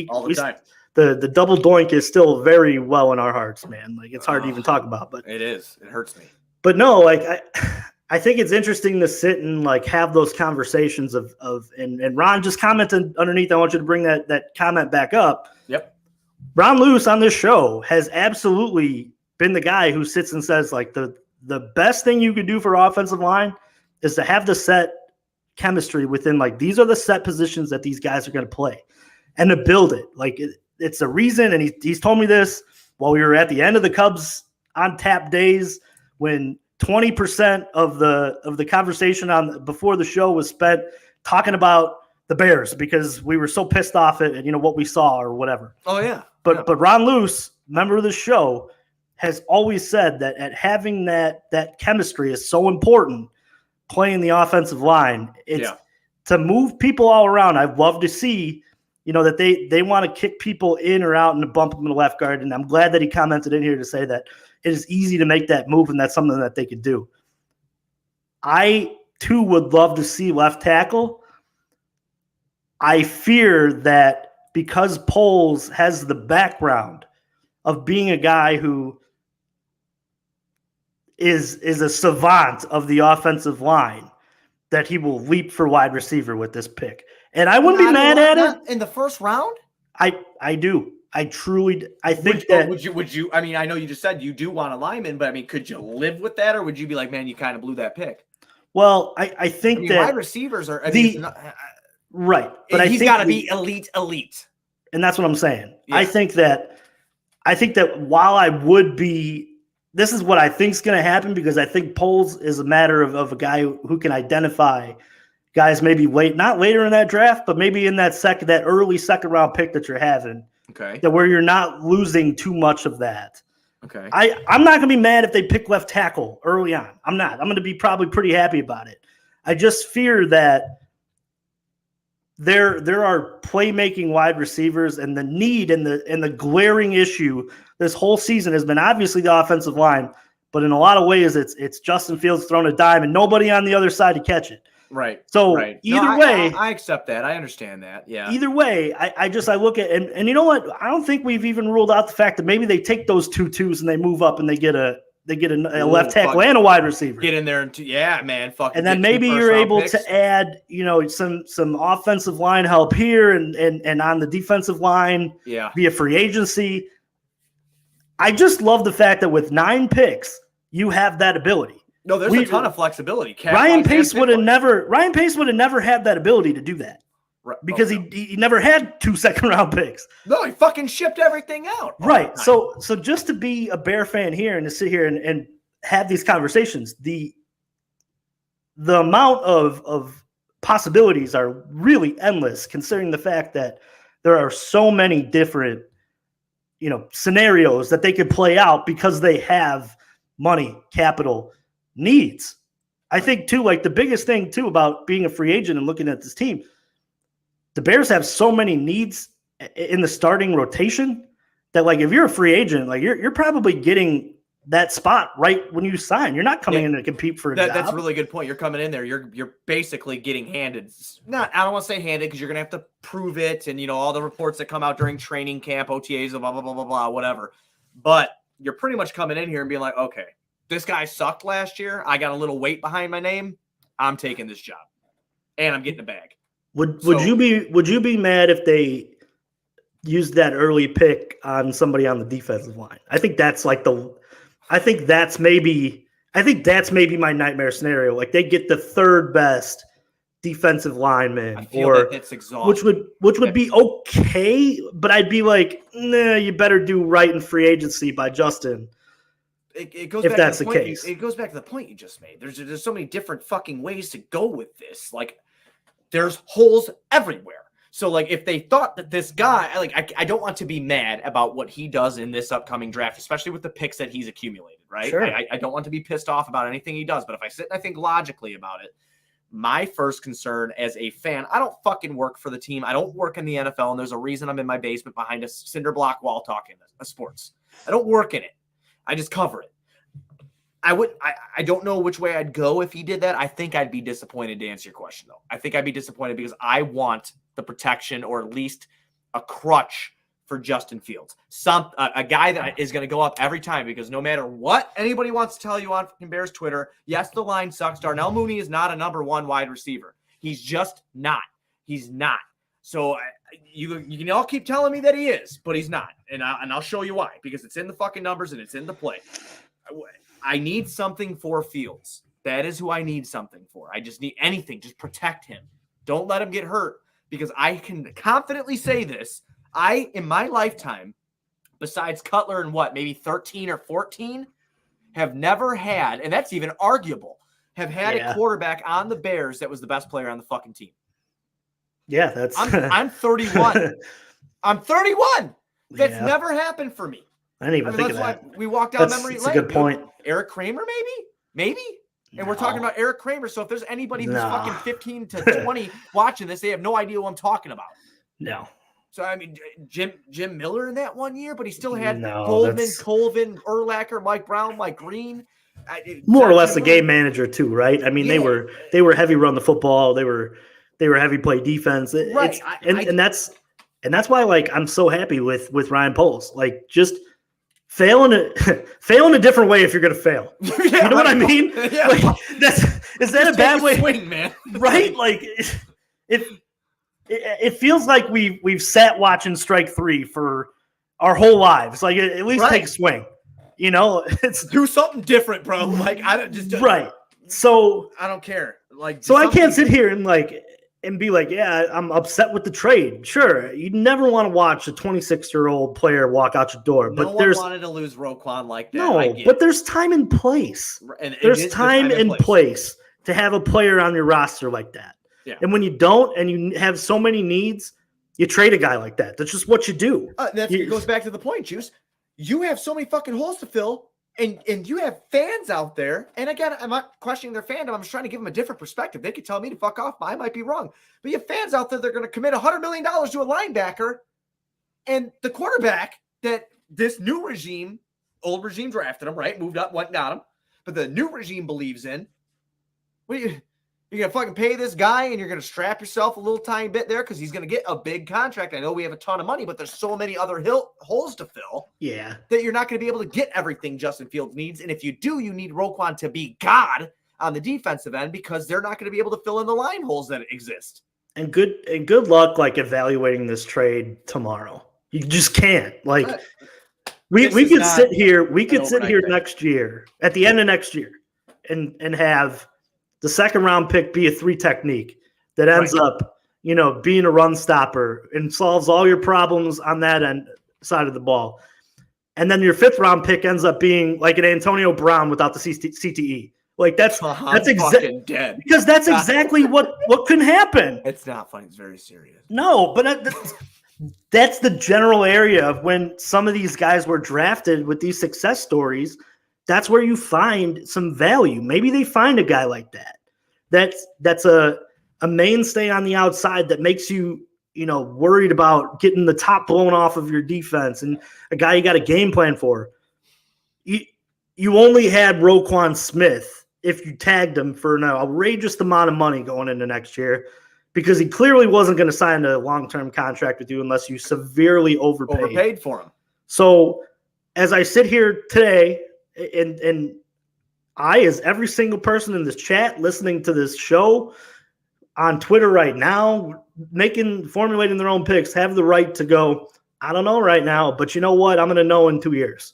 Speaker 1: All the time.
Speaker 2: The double doink is still very well in our hearts, man. Like, it's hard to even talk about, but
Speaker 1: it is. It hurts me.
Speaker 2: But no, like I think it's interesting to sit and like have those conversations and Ron just commented underneath. I want you to bring that comment back up.
Speaker 1: Yep.
Speaker 2: Ron Lewis on this show has absolutely been the guy who sits and says like the best thing you could do for offensive line is to have the set chemistry within like these are the set positions that these guys are going to play and to build it. Like it's a reason. And he's told me this while we were at the end of the Cubs on tap days when 20% of the conversation before the show was spent talking about the Bears because we were so pissed off at what we saw or whatever.
Speaker 1: Oh yeah.
Speaker 2: But Ron Luce, member of the show, has always said that at having that chemistry is so important playing the offensive line. It's to move people all around. I'd love to see, that they want to kick people in or out and to bump them in the left guard. And I'm glad that he commented in here to say that it is easy to make that move and that's something that they could do. I too would love to see left tackle. I fear that because Poles has the background of being a guy who is a savant of the offensive line, that he will leap for wide receiver with this pick. And I wouldn't be mad at it.
Speaker 1: In the first round?
Speaker 2: I do. I truly think
Speaker 1: would you I mean, I know you just said you do want a lineman, but I mean, could you live with that, or would you be like, man, you kind of blew that pick?
Speaker 2: Well, I think that
Speaker 1: wide receivers are
Speaker 2: right, but
Speaker 1: he's got to be elite.
Speaker 2: And that's what I'm saying.
Speaker 1: Yeah.
Speaker 2: I think that while I would be, this is what I think is going to happen because I think Poles is a matter of a guy who can identify guys maybe not later in that draft, but maybe in that early second round pick that you're having.
Speaker 1: Okay.
Speaker 2: That where you're not losing too much of that.
Speaker 1: Okay.
Speaker 2: I'm not going to be mad if they pick left tackle early on. I'm not. I'm going to be probably pretty happy about it. I just fear that there are playmaking wide receivers, and the need and the glaring issue this whole season has been obviously the offensive line, but in a lot of ways it's Justin Fields throwing a dime and nobody on the other side to catch it.
Speaker 1: Right.
Speaker 2: So either way,
Speaker 1: I accept that. I understand that. Yeah.
Speaker 2: Either way, I look at and you know what? I don't think we've even ruled out the fact that maybe they take those 2-2s and they move up and they get a left tackle and a wide receiver.
Speaker 1: Get in there man.
Speaker 2: And then maybe you're able to add, some offensive line help here and on the defensive line via free agency. I just love the fact that with 9 picks, you have that ability.
Speaker 1: No, there's a ton of flexibility.
Speaker 2: Ryan Pace would have never had that ability to do that. Right. Because he never had 2 second-round picks.
Speaker 1: No, he fucking shipped everything out.
Speaker 2: Right. So just to be a Bear fan here and to sit here and have these conversations, the amount of possibilities are really endless considering the fact that there are so many different scenarios that they could play out because they have money, capital, needs. I think too, like the biggest thing too about being a free agent and looking at this team, the Bears have so many needs in the starting rotation that like if you're a free agent, like you're probably getting that spot right when you sign. You're not coming in to compete for a job.
Speaker 1: That's a really good point. You're coming in there. You're basically getting handed. I don't want to say handed because you're gonna have to prove it, and all the reports that come out during training camp, OTAs, blah blah blah blah blah, whatever. But you're pretty much coming in here and being like, okay, this guy sucked last year. I got a little weight behind my name. I'm taking this job, and I'm getting a bag. Would
Speaker 2: you be mad if they used that early pick on somebody on the defensive line? I think that's maybe my nightmare scenario. Like they get the third best defensive lineman,
Speaker 1: it's exhausting.
Speaker 2: which would be okay, but I'd be like, nah, you better do right in free agency by Justin.
Speaker 1: It goes
Speaker 2: if
Speaker 1: back
Speaker 2: that's
Speaker 1: to the
Speaker 2: the
Speaker 1: point
Speaker 2: case.
Speaker 1: It goes back to the point you just made. There's so many different fucking ways to go with this. Like there's holes everywhere. So like if they thought that this guy, I don't want to be mad about what he does in this upcoming draft, especially with the picks that he's accumulated, right?
Speaker 2: Sure.
Speaker 1: I don't want to be pissed off about anything he does, but if I sit and I think logically about it, my first concern as a fan, I don't fucking work for the team. I don't work in the NFL, and there's a reason I'm in my basement behind a cinder block wall talking sports. I don't work in it. I just cover it. I don't know which way I'd go if he did that. I think I'd be disappointed, to answer your question, though. I think I'd be disappointed because I want the protection, or at least a crutch for Justin Fields. A guy that is going to go up every time, because no matter what anybody wants to tell you on Bears Twitter, yes, the line sucks. Darnell Mooney is not a number 1 wide receiver. He's just not. He's not. So you can all keep telling me that he is, but he's not. And I'll show you why, because it's in the fucking numbers and it's in the play. I need something for Fields. That is who I need something for. I just need anything. Just protect him. Don't let him get hurt, because I can confidently say this. In my lifetime, besides Cutler and maybe 13 or 14, have never had, and that's even arguable, have had a quarterback on the Bears that was the best player on the fucking team.
Speaker 2: Yeah, that's.
Speaker 1: I'm 31. I'm 31. That's never happened for me.
Speaker 2: I didn't even think of that.
Speaker 1: We walked down memory lane.
Speaker 2: That's a good point.
Speaker 1: Eric Kramer, maybe. And we're talking about Eric Kramer. So if there's anybody who's fucking 15 to 20 watching this, they have no idea what I'm talking about.
Speaker 2: No.
Speaker 1: So, I mean, Jim Miller in that one year, but he still had Goldman, Colvin, Urlacher, Mike Brown, Mike Green.
Speaker 2: More or less a game manager too, right? I mean, they were heavy run the football. They were heavy play defense.
Speaker 1: Right.
Speaker 2: And that's why, like, I'm so happy with Ryan Poles. Like, just fail in a different way if you're going to fail. You know what I mean?
Speaker 1: Yeah.
Speaker 2: Like, is that a bad way?
Speaker 1: Swing, man.
Speaker 2: Right? Like, it feels like we've sat watching Strike 3 for our whole lives. Like, at least take a swing. You know, it's
Speaker 1: do something different, bro. Like, I don't just
Speaker 2: right. So
Speaker 1: I don't care. Like,
Speaker 2: so I can't sit here and be like, yeah, I'm upset with the trade. Sure, you never want to watch a 26-year-old player walk out your door. But
Speaker 1: no one wanted to lose Roquan like that.
Speaker 2: No, but there's time and place. There's time and place to have a player on your roster like that.
Speaker 1: Yeah.
Speaker 2: And when you don't, and you have so many needs, you trade a guy like that. That's just what you do.
Speaker 1: It goes back to the point, Juice. You have so many fucking holes to fill, and you have fans out there. And again, I'm not questioning their fandom. I'm just trying to give them a different perspective. They could tell me to fuck off. I might be wrong. But you have fans out there that are going to commit $100 million to a linebacker, and the quarterback that this new regime, old regime drafted him, right? Moved up, went and got him. But the new regime believes in. You're going to fucking pay this guy, and you're going to strap yourself a little tiny bit there because he's going to get a big contract. I know we have a ton of money, but there's so many other holes to fill that you're not going to be able to get everything Justin Fields needs. And if you do, you need Roquan to be God on the defensive end, because they're not going to be able to fill in the line holes that exist.
Speaker 2: And good luck, like, evaluating this trade tomorrow. You just can't. Like, we could sit here next year, at the end of next year, and have the second round pick be a 3 technique that ends up, being a run stopper and solves all your problems on that end side of the ball. And then your 5th round pick ends up being like an Antonio Brown without the CTE. Like, that's
Speaker 1: fucking dead,
Speaker 2: because that's exactly what can happen.
Speaker 1: It's not funny. It's very serious.
Speaker 2: No, but that's the general area of when some of these guys were drafted with these success stories. That's where you find some value. Maybe they find a guy like that. That's a mainstay on the outside that makes you, worried about getting the top blown off of your defense, and a guy you got a game plan for. You only had Roquan Smith if you tagged him for an outrageous amount of money going into next year, because he clearly wasn't going to sign a long-term contract with you unless you severely overpaid
Speaker 1: for him.
Speaker 2: So as I sit here today, and I, as every single person in this chat listening to this show on Twitter right now, formulating their own picks, have the right to go, I don't know right now, but you know what? I'm going to know in 2 years.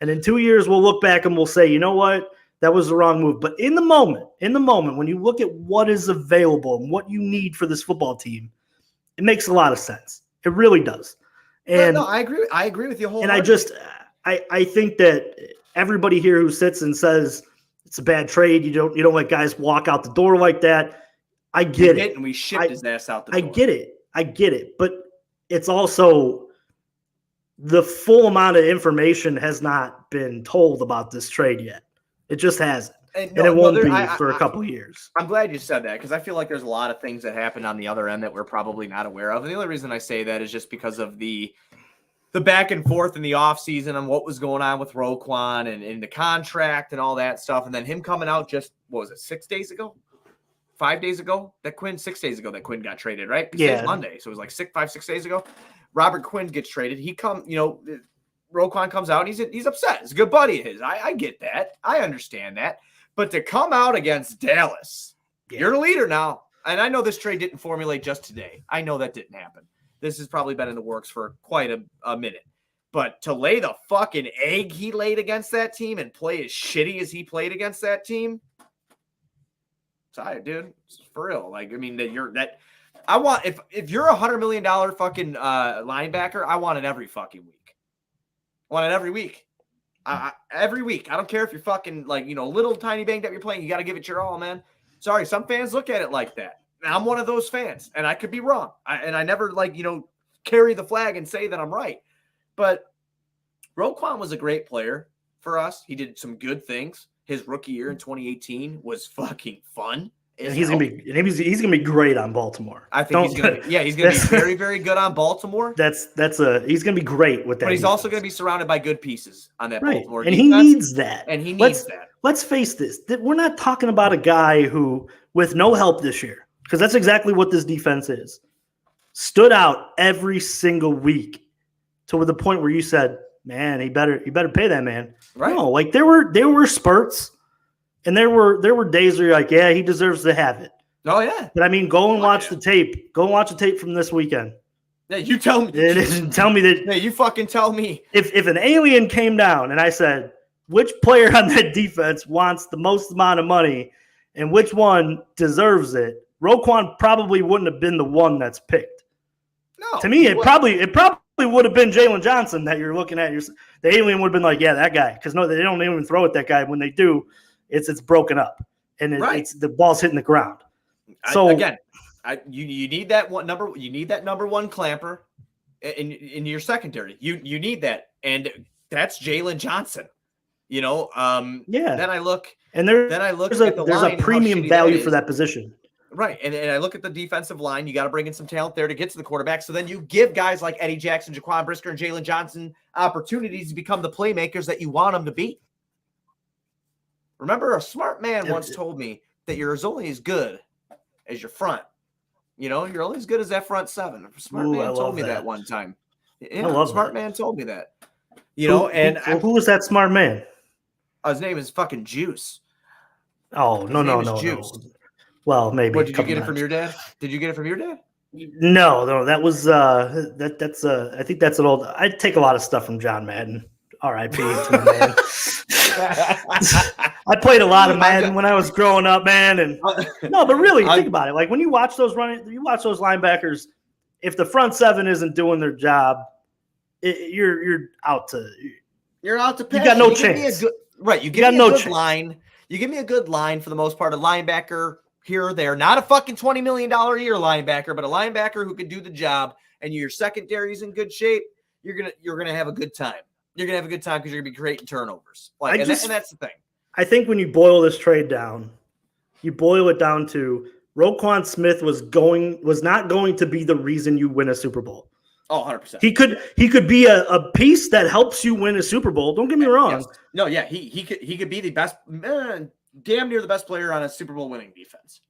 Speaker 2: And in 2 years, we'll look back and we'll say, you know what? That was the wrong move. But in the moment, when you look at what is available and what you need for this football team, it makes a lot of sense. It really does. And
Speaker 1: no, I agree. I agree with you
Speaker 2: wholeheartedly. And I think that everybody here who sits and says it's a bad trade, you don't let guys walk out the door like that. I get it.
Speaker 1: And we shipped his ass out the door.
Speaker 2: I get it. But it's also the full amount of information has not been told about this trade yet. It just hasn't. And it won't be for a couple of years.
Speaker 1: I'm glad you said that, because I feel like there's a lot of things that happen on the other end that we're probably not aware of. And the only reason I say that is just because of the the back and forth in the offseason on what was going on with Roquan and the contract and all that stuff. And then him coming out just, what was it, 6 days ago? 5 days ago? 6 days ago that Quinn got traded, right? Today's Monday. So it was like 6 days ago. Robert Quinn gets traded. Roquan comes out and he's upset. It's a good buddy of his. I get that. I understand that. But to come out against Dallas, you're the leader now. And I know this trade didn't formulate just today. I know that didn't happen. This has probably been in the works for quite a minute. But to lay the fucking egg he laid against that team and play as shitty as he played against that team, sorry, dude. It's for real. Like, I mean, I want, if you're $100 million fucking linebacker, I want it every fucking week. I want it every week. Every week. I don't care if you're fucking little tiny banged up you're playing. You got to give it your all, man. Sorry, some fans look at it like that. And I'm one of those fans, and I could be wrong. I never carry the flag and say that I'm right. But Roquan was a great player for us. He did some good things. His rookie year in 2018 was fucking fun.
Speaker 2: He's gonna be great on Baltimore.
Speaker 1: I think he's gonna be very, very good on Baltimore.
Speaker 2: He's gonna be great with that.
Speaker 1: But he's also gonna be surrounded by good pieces on that Baltimore
Speaker 2: defense.
Speaker 1: And
Speaker 2: he needs that.
Speaker 1: And he needs that.
Speaker 2: Let's face this. We're not talking about a guy who, with no help this year, because that's exactly what this defense is, stood out every single week to the point where you said, man, you better pay that man. Right. No, there were spurts. And there were days where you're like, yeah, he deserves to have it.
Speaker 1: Oh, yeah.
Speaker 2: But, I mean, go and watch the tape. Go and watch the tape from this weekend.
Speaker 1: Yeah, you tell me.
Speaker 2: Tell me that.
Speaker 1: Yeah, you fucking tell me.
Speaker 2: If an alien came down and I said, which player on that defense wants the most amount of money and which one deserves it, Roquan probably wouldn't have been the one that's picked.
Speaker 1: No.
Speaker 2: To me, it probably would have been Jalen Johnson that you're looking at. The alien would have been like, yeah, that guy. Because no, they don't even throw at that guy. When they do, it's broken up, and it's the ball's hitting the ground. So
Speaker 1: you need that one number. You need that number one clamper in your secondary. You need that, and that's Jalen Johnson. Then I look, and there's
Speaker 2: a premium value for that position.
Speaker 1: Right, and I look at the defensive line. You got to bring in some talent there to get to the quarterback. So then you give guys like Eddie Jackson, Jaquan Brisker, and Jalen Johnson opportunities to become the playmakers that you want them to be. Remember, a smart man once told me that you're only as good as your front. You're only as good as that front seven. A smart man told me that one time. Yeah, a smart man told me that. Who
Speaker 2: was that smart man?
Speaker 1: His name is fucking Juice.
Speaker 2: Oh, no. Well, maybe.
Speaker 1: What, did you get it from your dad? Did you get it from your dad?
Speaker 2: No, that was that's I think that's an old. I take a lot of stuff from John Madden. R.I.P. to my man. I played a lot of Madden when I was growing up, man. And no, but really, think about it. Like when you watch those linebackers, if the front seven isn't doing their job, you're out to pass. You got no chance.
Speaker 1: You give me a good line. You give me a good line for the most part, a linebacker here or there, not a fucking $20 million a year linebacker, but a linebacker who can do the job, and your secondary's in good shape. You're gonna have a good time. You're going to have a good time because you're going to be creating turnovers. And that's the thing.
Speaker 2: I think when you boil this trade down, you boil it down to Roquan Smith was not going to be the reason you win a Super Bowl.
Speaker 1: Oh, 100%.
Speaker 2: He could be a piece that helps you win a Super Bowl. Don't get me wrong.
Speaker 1: Yes. No, yeah, he could be the best, damn near the best player on a Super Bowl winning defense.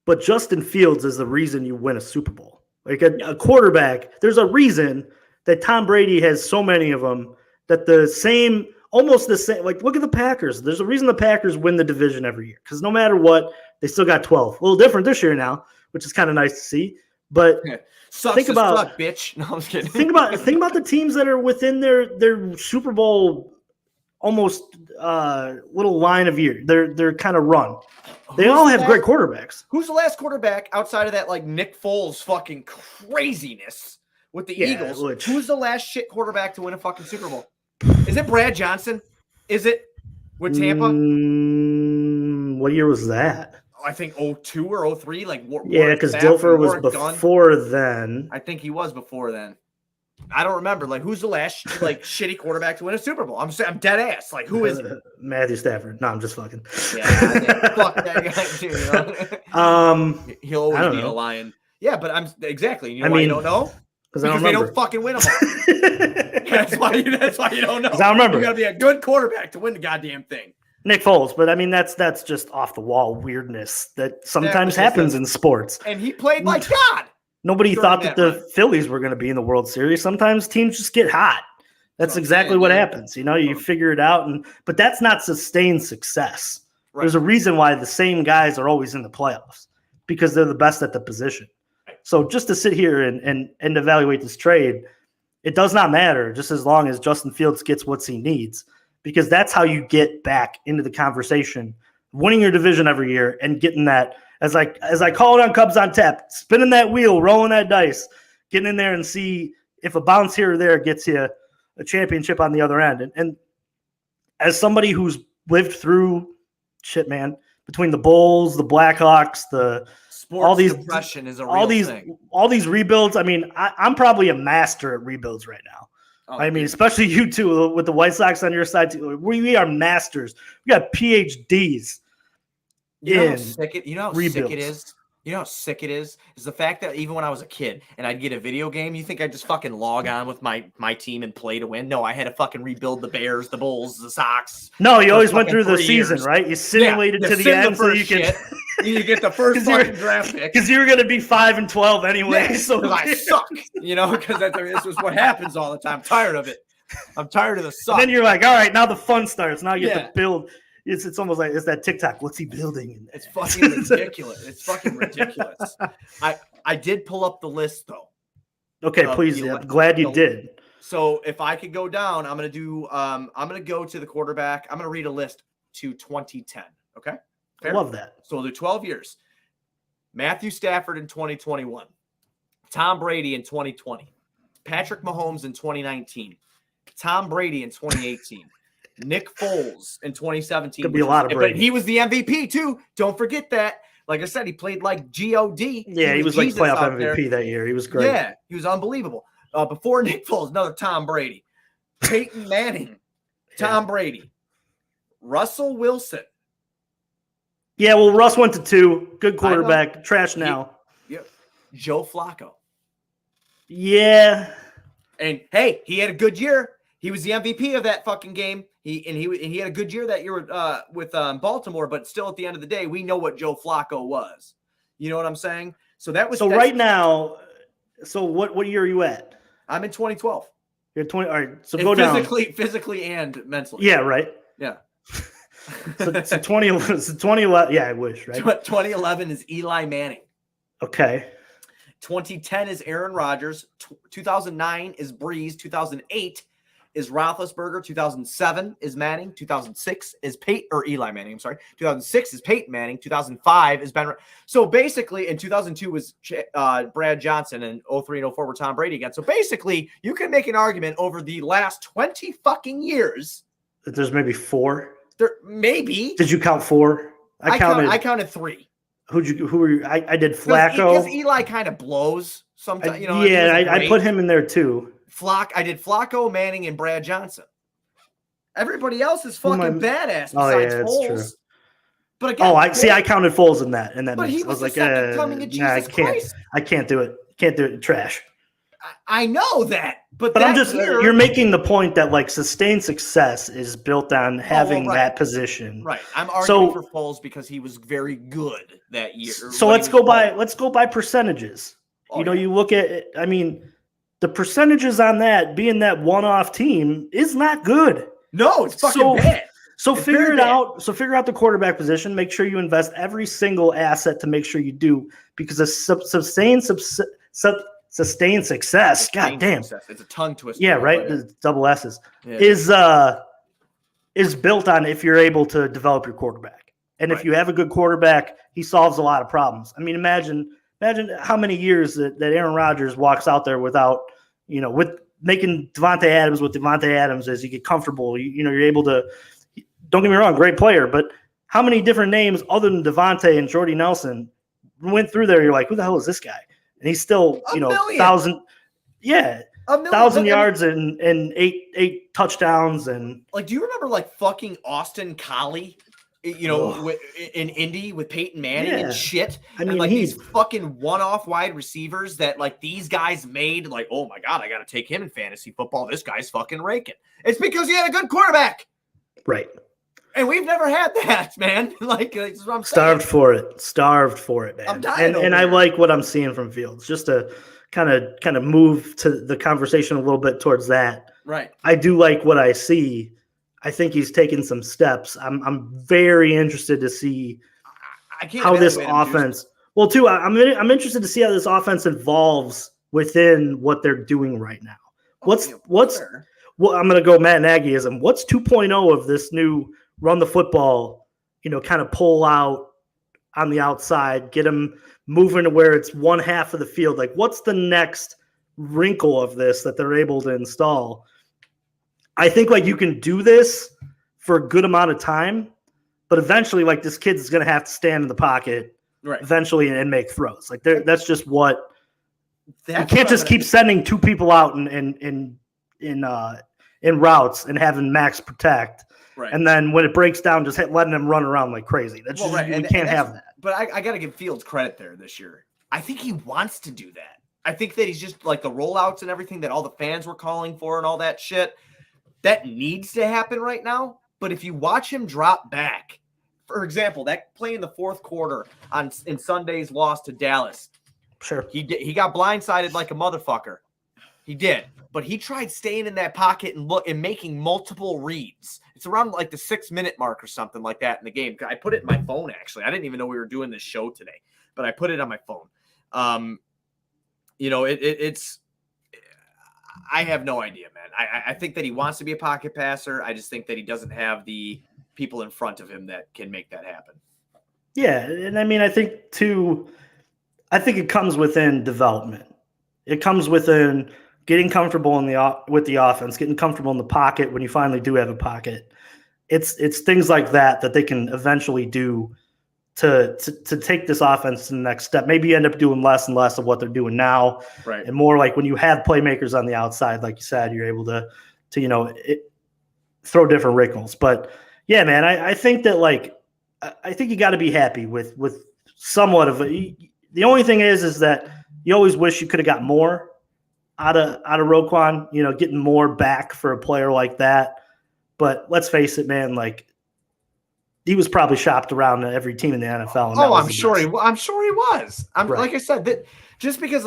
Speaker 2: But Justin Fields is the reason you win a Super Bowl. Like a quarterback, there's a reason that Tom Brady has so many of them. That almost the same, like look at the Packers. There's a reason the Packers win the division every year because no matter what, they still got 12. A little different this year now, which is kind of nice to see. But think about,
Speaker 1: bitch. No, I'm just kidding.
Speaker 2: think about the teams that are within their Super Bowl almost little line of year. They're kind of run. They all have great quarterbacks.
Speaker 1: Who's the last quarterback outside of that like Nick Foles fucking craziness with the Eagles? Who's the last shit quarterback to win a fucking Super Bowl? Is it Brad Johnson? Is it with Tampa?
Speaker 2: What year was that?
Speaker 1: I think 02 or 03.
Speaker 2: Because Dilfer was before then.
Speaker 1: I think he was before then. I don't remember. Like, who's the last shitty quarterback to win a Super Bowl? I'm dead ass. Like, who is it?
Speaker 2: Matthew Stafford. No, I'm just fucking.
Speaker 1: Yeah, fuck that guy too. He'll always be a Lion. Yeah, but I'm exactly. You know why you don't know? Because they don't fucking win them all. That's why you don't know.
Speaker 2: I don't remember.
Speaker 1: You got to be a good quarterback to win the goddamn thing.
Speaker 2: Nick Foles, but I mean that's just off the wall weirdness that sometimes happens in sports.
Speaker 1: And he played like God.
Speaker 2: Nobody thought that the Phillies were going to be in the World Series. Sometimes teams just get hot. That's exactly what happens. You figure it out, but that's not sustained success. Right. There's a reason why the same guys are always in the playoffs, because they're the best at the position. Right. So just to sit here and evaluate this trade, it does not matter just as long as Justin Fields gets what he needs, because that's how you get back into the conversation, winning your division every year and getting that, as I call it on Cubs on Tap, spinning that wheel, rolling that dice, getting in there and see if a bounce here or there gets you a championship on the other end. And as somebody who's lived through shit, man, between the Bulls, the Blackhawks, all these
Speaker 1: depression is a real thing.
Speaker 2: All these rebuilds. I mean, I'm probably a master at rebuilds right now. Oh, I mean, especially you two with the White Sox on your side too. We are masters. We got PhDs.
Speaker 1: You know how sick it is? You know how sick it is the fact that even when I was a kid and I'd get a video game, you think I'd just fucking log on with my team and play to win? No, I had to fucking rebuild the Bears, the Bulls, the Sox.
Speaker 2: No, you always went through the season, right? You simulated to the end so you could
Speaker 1: you get the first fucking draft pick.
Speaker 2: Because you were going to be 5-12 anyway.
Speaker 1: Yeah, so I suck, because this is what happens all the time. I'm tired of it. I'm tired of the suck.
Speaker 2: And then you're like, all right, now the fun starts. Now you have to build. It's almost like it's that TikTok. What's he building in there?
Speaker 1: It's fucking ridiculous. It's fucking ridiculous. I did pull up the list though.
Speaker 2: Okay, please. I'm glad you did.
Speaker 1: So if I could go down, I'm gonna go to the quarterback. I'm gonna read a list to 2010. Okay.
Speaker 2: Fair? I love that.
Speaker 1: So we'll do 12 years. Matthew Stafford in 2021. Tom Brady in 2020. Patrick Mahomes in 2019. Tom Brady in 2018. Nick Foles in 2017.
Speaker 2: Could be a lot of Brady.
Speaker 1: But he was the MVP too. Don't forget that. Like I said, he played like God.
Speaker 2: Yeah, he was like playoff MVP that year. He was great.
Speaker 1: Yeah, he was unbelievable. Before Nick Foles, another Tom Brady. Peyton Manning. Tom Brady. Russell Wilson.
Speaker 2: Yeah, well, Russ went to 2. Good quarterback. Trash now.
Speaker 1: Joe Flacco.
Speaker 2: Yeah.
Speaker 1: And hey, he had a good year. He was the MVP of that fucking game. He had a good year that year with Baltimore, but still at the end of the day, we know what Joe Flacco was. You know what I'm saying? So right
Speaker 2: now. So what year are you at?
Speaker 1: I'm in 2012.
Speaker 2: You're 20. All right. So go down
Speaker 1: physically and mentally.
Speaker 2: Yeah. Right.
Speaker 1: Yeah.
Speaker 2: so 2011. Yeah, I wish. Right.
Speaker 1: 2011 is Eli Manning.
Speaker 2: Okay.
Speaker 1: 2010 is Aaron Rodgers. 2009 is Breeze. 2008 is Roethlisberger. 2007 is Manning. 2006 is Eli Manning. I'm sorry. 2006 is Peyton Manning. 2005 is Ben. So basically, in 2002 was Brad Johnson, and 03 and 04 were Tom Brady again. So basically, you can make an argument over the last 20 fucking years.
Speaker 2: That there's maybe 4.
Speaker 1: There maybe.
Speaker 2: Did you count 4? I
Speaker 1: counted 3.
Speaker 2: Who were you? I did Flacco.
Speaker 1: Because Eli kind of blows sometimes.
Speaker 2: I put him in there too.
Speaker 1: I did Flacco, Manning, and Brad Johnson. Everybody else is fucking badass besides Foles. True. But again,
Speaker 2: I counted Foles in that.
Speaker 1: But he was the second coming of Jesus Christ.
Speaker 2: I can't do it. Can't do it. Trash.
Speaker 1: I know that, but
Speaker 2: I'm just you're making the point that like sustained success is built on having that position.
Speaker 1: Right. I'm arguing for Foles because he was very good that year.
Speaker 2: So let's go by percentages. You look at it, I mean, the percentages on that being that one-off team is not good.
Speaker 1: No, it's fucking bad.
Speaker 2: So figure it out. So figure out the quarterback position. Make sure you invest every single asset to make sure you do, because a sustained success. God damn,
Speaker 1: it's a tongue twister.
Speaker 2: Yeah, right. Double S's is built on if you're able to develop your quarterback, and if you have a good quarterback, he solves a lot of problems. I mean, imagine how many years that Aaron Rodgers walks out there without, with making Devontae Adams what Devontae Adams is. You get comfortable. You're able to. Don't get me wrong, great player, but how many different names other than Devontae and Jordy Nelson went through there? You're like, who the hell is this guy? And he's still, 1,000 yards and eight touchdowns. And
Speaker 1: like, do you remember like fucking Austin Collie? in Indy with Peyton Manning and shit.
Speaker 2: I mean,
Speaker 1: and like these fucking one-off wide receivers that like these guys made, like, oh my God, I got to take him in fantasy football. This guy's fucking raking. It's because he had a good quarterback.
Speaker 2: Right.
Speaker 1: And we've never had that, man. Like, that's what I'm
Speaker 2: saying. Starved for it, man.
Speaker 1: I'm dying
Speaker 2: and I like what I'm seeing from Fields. Just to kind of move to the conversation a little bit towards that.
Speaker 1: Right.
Speaker 2: I do like what I see. I think he's taken some steps. I'm very interested to see how this offense. Well, too, I'm interested to see how this offense evolves within what they're doing right now. Well, I'm going to go Matt Nagyism. What's 2.0 of this new run the football? Kind of pull out on the outside, get them moving to where it's one half of the field. Like, what's the next wrinkle of this that they're able to install? I think like you can do this for a good amount of time, but eventually like this kid's going to have to stand in the pocket eventually and make throws. Like that's just what you can't just keep sending two people out in routes and having Max protect. Right. And then when it breaks down, just letting them run around like crazy. That's just, we can't have that.
Speaker 1: But I got to give Fields credit there this year. I think he wants to do that. I think that he's just like the rollouts and everything that all the fans were calling for and all that shit. That needs to happen right now. But if you watch him drop back, for example, that play in the fourth quarter in Sunday's loss to Dallas,
Speaker 2: sure,
Speaker 1: he got blindsided like a motherfucker. He did, but he tried staying in that pocket and making multiple reads. It's around like the 6-minute mark or something like that in the game. I put it in my phone actually. I didn't even know we were doing this show today, but I put it on my phone. It's. I have no idea, man. I think that he wants to be a pocket passer. I just think that he doesn't have the people in front of him that can make that happen.
Speaker 2: Yeah, and I mean, I think it comes within development. It comes within getting comfortable with the offense, getting comfortable in the pocket when you finally do have a pocket. It's things like that they can eventually do to take this offense to the next step. Maybe you end up doing less and less of what they're doing now,
Speaker 1: right?
Speaker 2: And more like when you have playmakers on the outside, like you said, you're able to throw different wrinkles. But yeah, man, I think that I think you got to be happy with somewhat of a. The only thing is that you always wish you could have got more out of Roquan. Getting more back for a player like that. But let's face it, man, like. He was probably shopped around to every team in the NFL.
Speaker 1: I'm sure he was. Like I said, that just because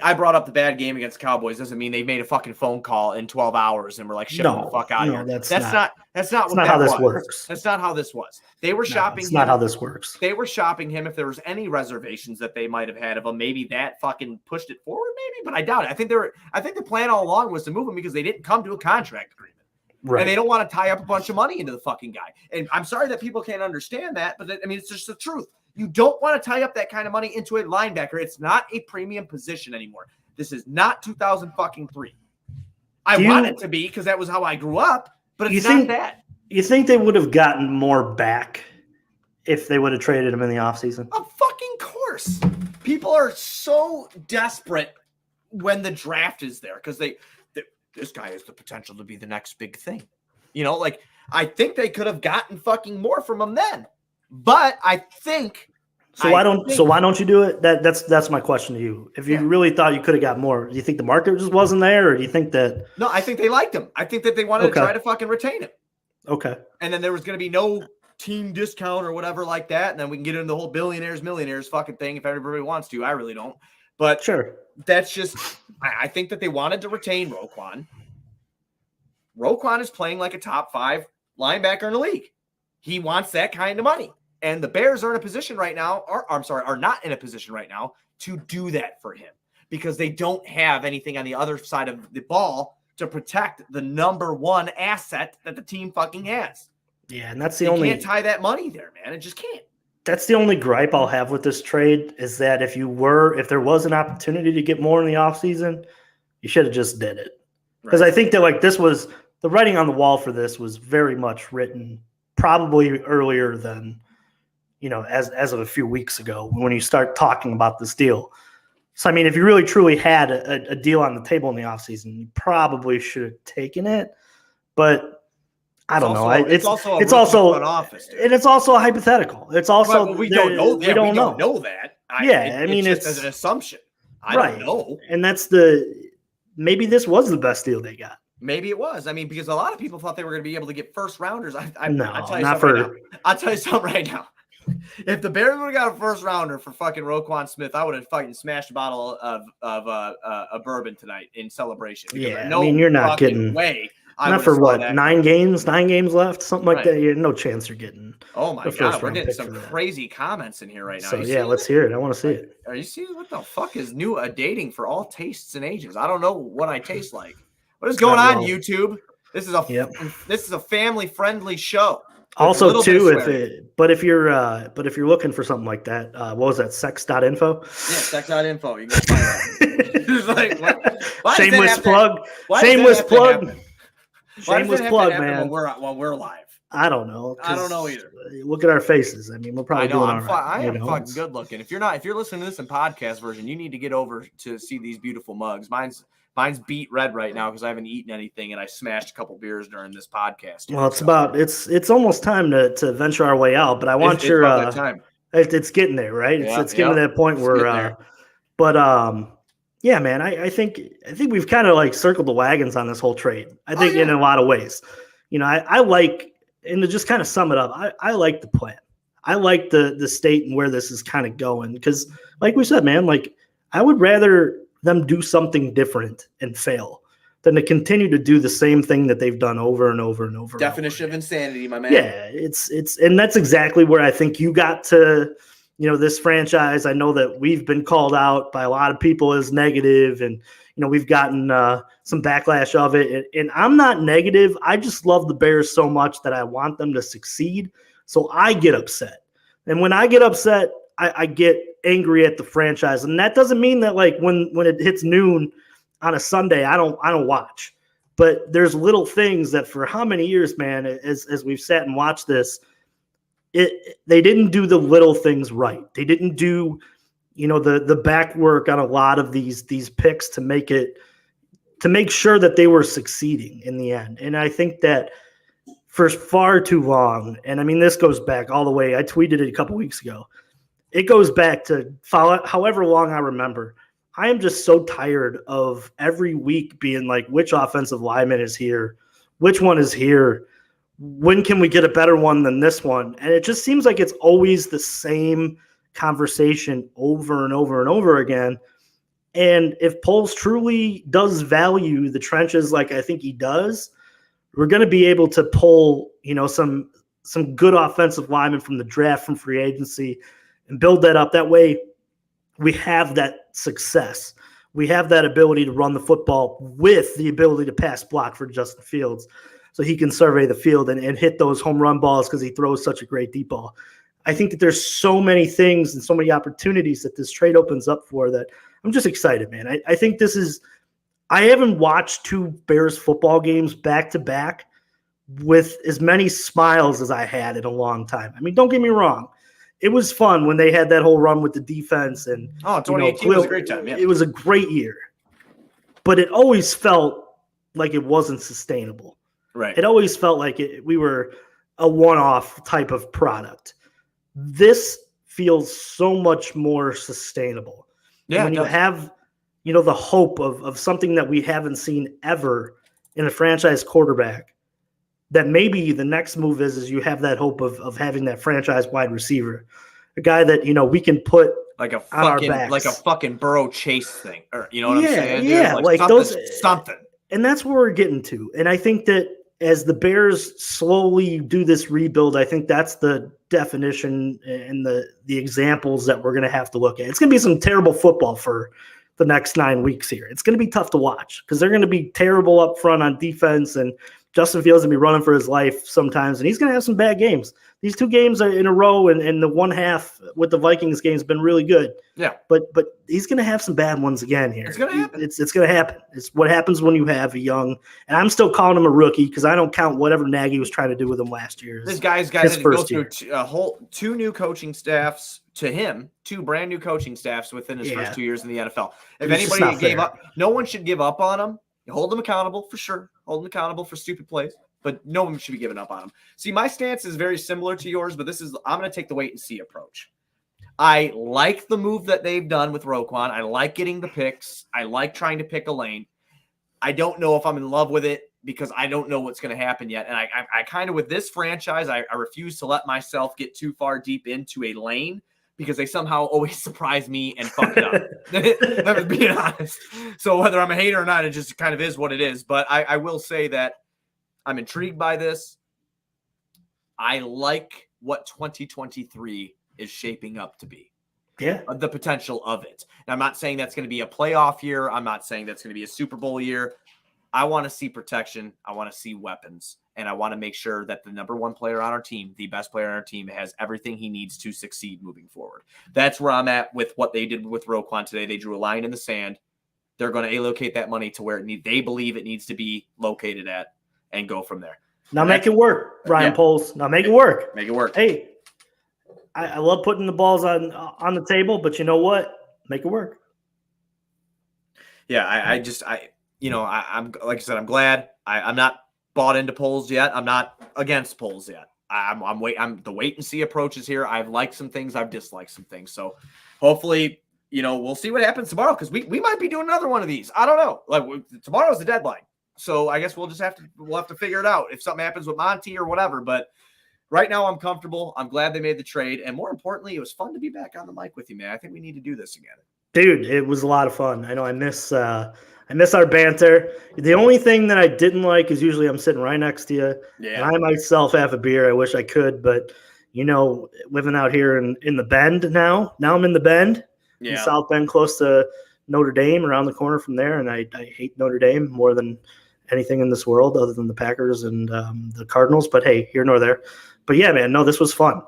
Speaker 1: I brought up the bad game against the Cowboys doesn't mean they made a fucking phone call in 12 hours and were like, shut the fuck out of here. That's not how this works. That's not how this was. They were shopping him.
Speaker 2: That's not how this works.
Speaker 1: They were shopping him if there was any reservations that they might have had of him. Maybe that fucking pushed it forward, maybe, but I doubt it. I think the plan all along was to move him because they didn't come to a contract agreement. Right. And they don't want to tie up a bunch of money into the fucking guy. And I'm sorry that people can't understand that, but it's just the truth. You don't want to tie up that kind of money into a linebacker. It's not a premium position anymore. This is not 2003. I want it to be because that was how I grew up, but it's not that.
Speaker 2: You think they would have gotten more back if they would have traded him in the offseason?
Speaker 1: Of fucking course. People are so desperate when the draft is there because this guy has the potential to be the next big thing. I think they could have gotten fucking more from him then. But I think
Speaker 2: why don't you do it? That's my question to you. If you really thought you could have got more, do you think the market just wasn't there, or do you think that?
Speaker 1: No, I think they liked him. I think that they wanted to try to fucking retain him.
Speaker 2: Okay.
Speaker 1: And then there was going to be no team discount or whatever like that, and then we can get into the whole billionaires, millionaires fucking thing if everybody wants to. I really don't. But
Speaker 2: sure.
Speaker 1: That's just I think that they wanted to retain Roquan. Roquan is playing like a top 5 linebacker in the league. He wants that kind of money. And the Bears are in a position right now, are not in a position right now to do that for him because they don't have anything on the other side of the ball to protect the number one asset that the team fucking has.
Speaker 2: Yeah, and that's
Speaker 1: they can't tie that money there, man. It just can't.
Speaker 2: That's the only gripe I'll have with this trade is that if there was an opportunity to get more in the offseason, you should have just did it. Because I think that this was the writing on the wall for this was very much written probably earlier than, as of a few weeks ago when you start talking about this deal. So, I mean, if you really truly had a deal on the table in the offseason, you probably should have taken it. But I don't know.
Speaker 1: It's also a front office, dude.
Speaker 2: And it's also a hypothetical. It's also
Speaker 1: but we don't know.
Speaker 2: We don't
Speaker 1: know that.
Speaker 2: I mean,
Speaker 1: it's just an assumption. I
Speaker 2: right.
Speaker 1: don't know.
Speaker 2: And that's maybe this was the best deal they got.
Speaker 1: Maybe it was. I mean, because a lot of people thought they were going to be able to get first rounders.
Speaker 2: I'll tell
Speaker 1: you something right now. If the Bears would have got a first rounder for fucking Roquan Smith, I would have fucking smashed a bottle of bourbon tonight in celebration.
Speaker 2: Yeah, I mean, you're not getting
Speaker 1: way.
Speaker 2: Not for what, 9 games left, something like that. You have no chance you're getting.
Speaker 1: Oh my God, we're getting some crazy comments in here right now.
Speaker 2: So yeah, let's hear it. I want to see it.
Speaker 1: Are you seeing what the fuck is new? Dating for all tastes and ages. I don't know what I taste like. What is going on, YouTube? This is a family friendly show.
Speaker 2: Also, too, if you're looking for something like that, what was that? Sex.info?
Speaker 1: Yeah, sex.info. You can find that. It's like, what?
Speaker 2: Shameless plug. Shameless plug, man.
Speaker 1: When we're live.
Speaker 2: I don't know.
Speaker 1: I don't know either.
Speaker 2: Look at our faces. I mean, we're probably doing all right.
Speaker 1: I am fucking good looking. If you're listening to this in podcast version, you need to get over to see these beautiful mugs. Mine's beet red right now because I haven't eaten anything and I smashed a couple beers during this podcast.
Speaker 2: Well, it's almost time to venture our way out, but I want your
Speaker 1: time.
Speaker 2: It's getting there, right? It's getting to that point where yeah, man, I think we've kind of like circled the wagons on this whole trade. I think in a lot of ways. You know, I like, and to just kind of sum it up, I like the plan. I like the state and where this is kind of going because, like we said, man, like I would rather them do something different and fail than to continue to do the same thing that they've done over and over and over.
Speaker 1: Definition of insanity, my man.
Speaker 2: Yeah, it's and that's exactly where I think you got to, this franchise. I know that we've been called out by a lot of people as negative, and we've gotten some backlash of it. And I'm not negative. I just love the Bears so much that I want them to succeed. So I get upset, and when I get upset, I get angry at the franchise, and that doesn't mean that like when it hits noon on a Sunday, I don't watch. But there's little things that for how many years, man, as we've sat and watched this, they didn't do the little things right. They didn't do, the back work on a lot of these picks to make sure that they were succeeding in the end. And I think that for far too long, and I mean this goes back all the way. I tweeted it a couple weeks ago. It goes back to however long I remember. I am just so tired of every week being like, which offensive lineman is here? Which one is here? When can we get a better one than this one? And it just seems like it's always the same conversation over and over and over again. And if Poles truly does value the trenches like I think he does, we're going to be able to pull, some good offensive linemen from the draft, from free agency, and build that up. That way we have that success. We have that ability to run the football with the ability to pass block for Justin Fields so he can survey the field and hit those home run balls because he throws such a great deep ball. I think that there's so many things and so many opportunities that this trade opens up for that I'm just excited, man. I think I haven't watched 2 Bears football games back to back with as many smiles as I had in a long time. I mean, don't get me wrong. It was fun when they had that whole run with the defense. And
Speaker 1: 2018 was a great time. Yeah.
Speaker 2: It was a great year. But it always felt like it wasn't sustainable.
Speaker 1: Right.
Speaker 2: It always felt like we were a one-off type of product. This feels so much more sustainable.
Speaker 1: Yeah.
Speaker 2: When you have, the hope of something that we haven't seen ever in a franchise quarterback, that maybe the next move is you have that hope of having that franchise wide receiver, a guy that, we can put
Speaker 1: like a
Speaker 2: on our backs.
Speaker 1: Like a fucking Burrow Chase thing, or what I'm saying?
Speaker 2: Yeah,
Speaker 1: like something.
Speaker 2: And that's where we're getting to. And I think that as the Bears slowly do this rebuild, I think that's the definition and the examples that we're going to have to look at. It's going to be some terrible football for the next 9 weeks here. It's going to be tough to watch because they're going to be terrible up front on defense, and Justin Fields going to be running for his life sometimes, and he's going to have some bad games. These 2 games are in a row, and the one half with the Vikings game has been really good.
Speaker 1: Yeah.
Speaker 2: But he's going to have some bad ones again here.
Speaker 1: It's going to happen.
Speaker 2: It's going to happen. It's what happens when you have a young – and I'm still calling him a rookie because I don't count whatever Nagy was trying to do with him last year.
Speaker 1: This guy's got to go through a whole 2 new coaching staffs to him, 2 brand new coaching staffs within his first 2 years in the NFL. If anybody gave up – no one should give up on him. You hold them accountable for sure. Hold them accountable for stupid plays. but no one should be giving up on them. See, my stance is very similar to yours, but I'm going to take the wait and see approach. I like the move that they've done with Roquan. I like getting the picks. I like trying to pick a lane. I don't know if I'm in love with it because I don't know what's going to happen yet. And I kind of, with this franchise, I refuse to let myself get too far deep into a lane because they somehow always surprise me and fuck it up. I'm being honest. So whether I'm a hater or not, it just kind of is what it is. But I will say that I'm intrigued by this. I like what 2023 is shaping up to be.
Speaker 2: Yeah.
Speaker 1: The potential of it. And I'm not saying that's going to be a playoff year. I'm not saying that's going to be a Super Bowl year. I want to see protection. I want to see weapons. And I want to make sure that the number one player on our team, the best player on our team, has everything he needs to succeed moving forward. That's where I'm at with what they did with Roquan today. They drew a line in the sand. They're going to allocate that money to where they believe it needs to be located at and go from there.
Speaker 2: Now make it work, Ryan Poles. Now make it work.
Speaker 1: Make it work.
Speaker 2: Hey, I love putting the balls on the table, but you know what? Make it work.
Speaker 1: Yeah, I'm like I said, I'm glad. I'm not bought into polls yet. I'm not against polls yet. I'm the wait and see approach is here. I've liked some things. I've disliked some things. So hopefully, we'll see what happens tomorrow because we might be doing another one of these. I don't know. Like tomorrow's the deadline. So I guess we'll have to figure it out if something happens with Monty or whatever. But right now I'm comfortable. I'm glad they made the trade. And more importantly, it was fun to be back on the mic with you, man. I think we need to do this again.
Speaker 2: Dude, it was a lot of fun. I know I miss our banter. The only thing that I didn't like is usually I'm sitting right next to you.
Speaker 1: Yeah.
Speaker 2: And I myself have a beer. I wish I could, but living out here in the Bend now I'm in the Bend, in South Bend, close to Notre Dame, around the corner from there. And I hate Notre Dame more than anything in this world other than the Packers and the Cardinals. But hey, here nor there. But yeah, man, no, this was fun.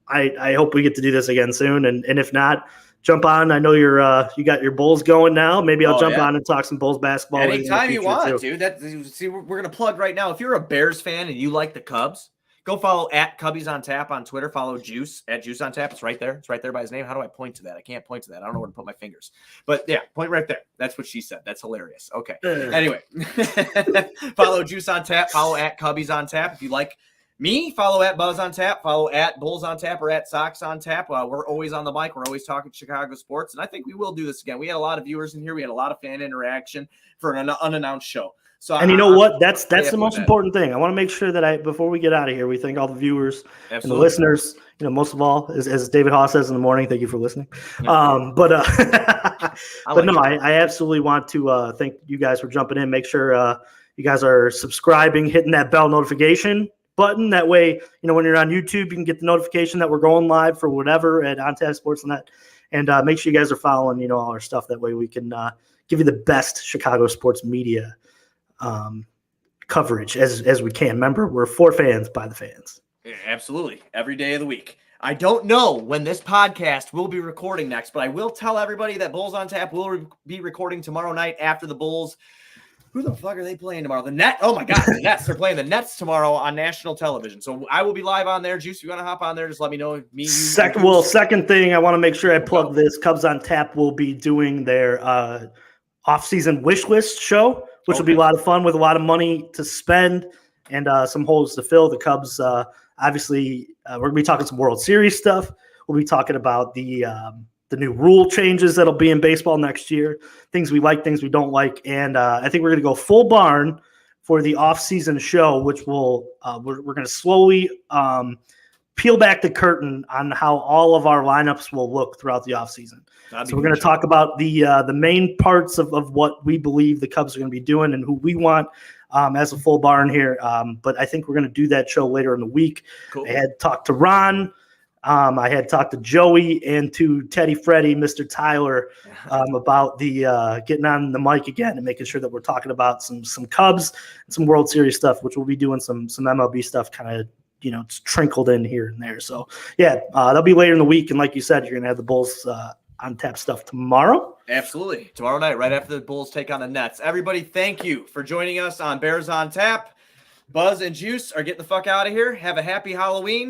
Speaker 2: I hope we get to do this again soon. And if not, jump on. I know you got your Bulls going now. Maybe I'll jump on and talk some Bulls basketball.
Speaker 1: Anytime you want, dude. We're going to plug right now. If you're a Bears fan and you like the Cubs, go follow at Cubbies on Tap on Twitter. Follow Juice at Juice on Tap. It's right there. It's right there by his name. How do I point to that? I can't point to that. I don't know where to put my fingers. But yeah, point right there. That's what she said. That's hilarious. Okay. Anyway, follow Juice on Tap. Follow at Cubbies on Tap. If you like me, follow at Buzz on Tap, follow at Bulls on Tap or at Sox on Tap. We're always on the mic. We're always talking Chicago sports. And I think we will do this again. We had a lot of viewers in here. We had a lot of fan interaction for an unannounced show. So,
Speaker 2: and you know what? That's the most important thing. I want to make sure that before we get out of here, we thank all the viewers and the listeners. Most of all, as David Haas says in the morning, thank you for listening. But I absolutely want to thank you guys for jumping in. Make sure you guys are subscribing, hitting that bell notification button. That way, when you're on YouTube, you can get the notification that we're going live for whatever at OnTap Sportsnet. And make sure you guys are following, all our stuff. That way we can give you the best Chicago sports media coverage as we can. Remember, we're for fans by the fans.
Speaker 1: Yeah, absolutely. Every day of the week. I don't know when this podcast will be recording next, but I will tell everybody that Bulls on Tap will be recording tomorrow night after the Bulls. Who the fuck are they playing tomorrow? The Nets. Oh my God, the Nets. They're playing the Nets tomorrow on national television. So I will be live on there. Juice, if you want to hop on there, just let me know.
Speaker 2: Second thing, I want to make sure I plug this. Cubs on Tap will be doing their off-season wish list show, which will be a lot of fun with a lot of money to spend and some holes to fill. The Cubs, obviously, we're going to be talking some World Series stuff. We'll be talking about the new rule changes that'll be in baseball next year, things we like, things we don't like. And I think we're going to go full barn for the off-season show, which will we're going to slowly peel back the curtain on how all of our lineups will look throughout the offseason. So we're going to talk about the main parts of what we believe the Cubs are going to be doing and who we want as a full barn here. But I think we're going to do that show later in the week. Cool. I had talked to Ron. I had talked to Joey and to Teddy Freddy, Mr. Tyler, about the getting on the mic again and making sure that we're talking about some Cubs and some World Series stuff, which we'll be doing some MLB stuff kind of, it's trickled in here and there. So, yeah, that'll be later in the week. And like you said, you're going to have the Bulls on tap stuff tomorrow.
Speaker 1: Absolutely. Tomorrow night, right after the Bulls take on the Nets. Everybody, thank you for joining us on Bears on Tap. Buzz and Juice are getting the fuck out of here. Have a happy Halloween.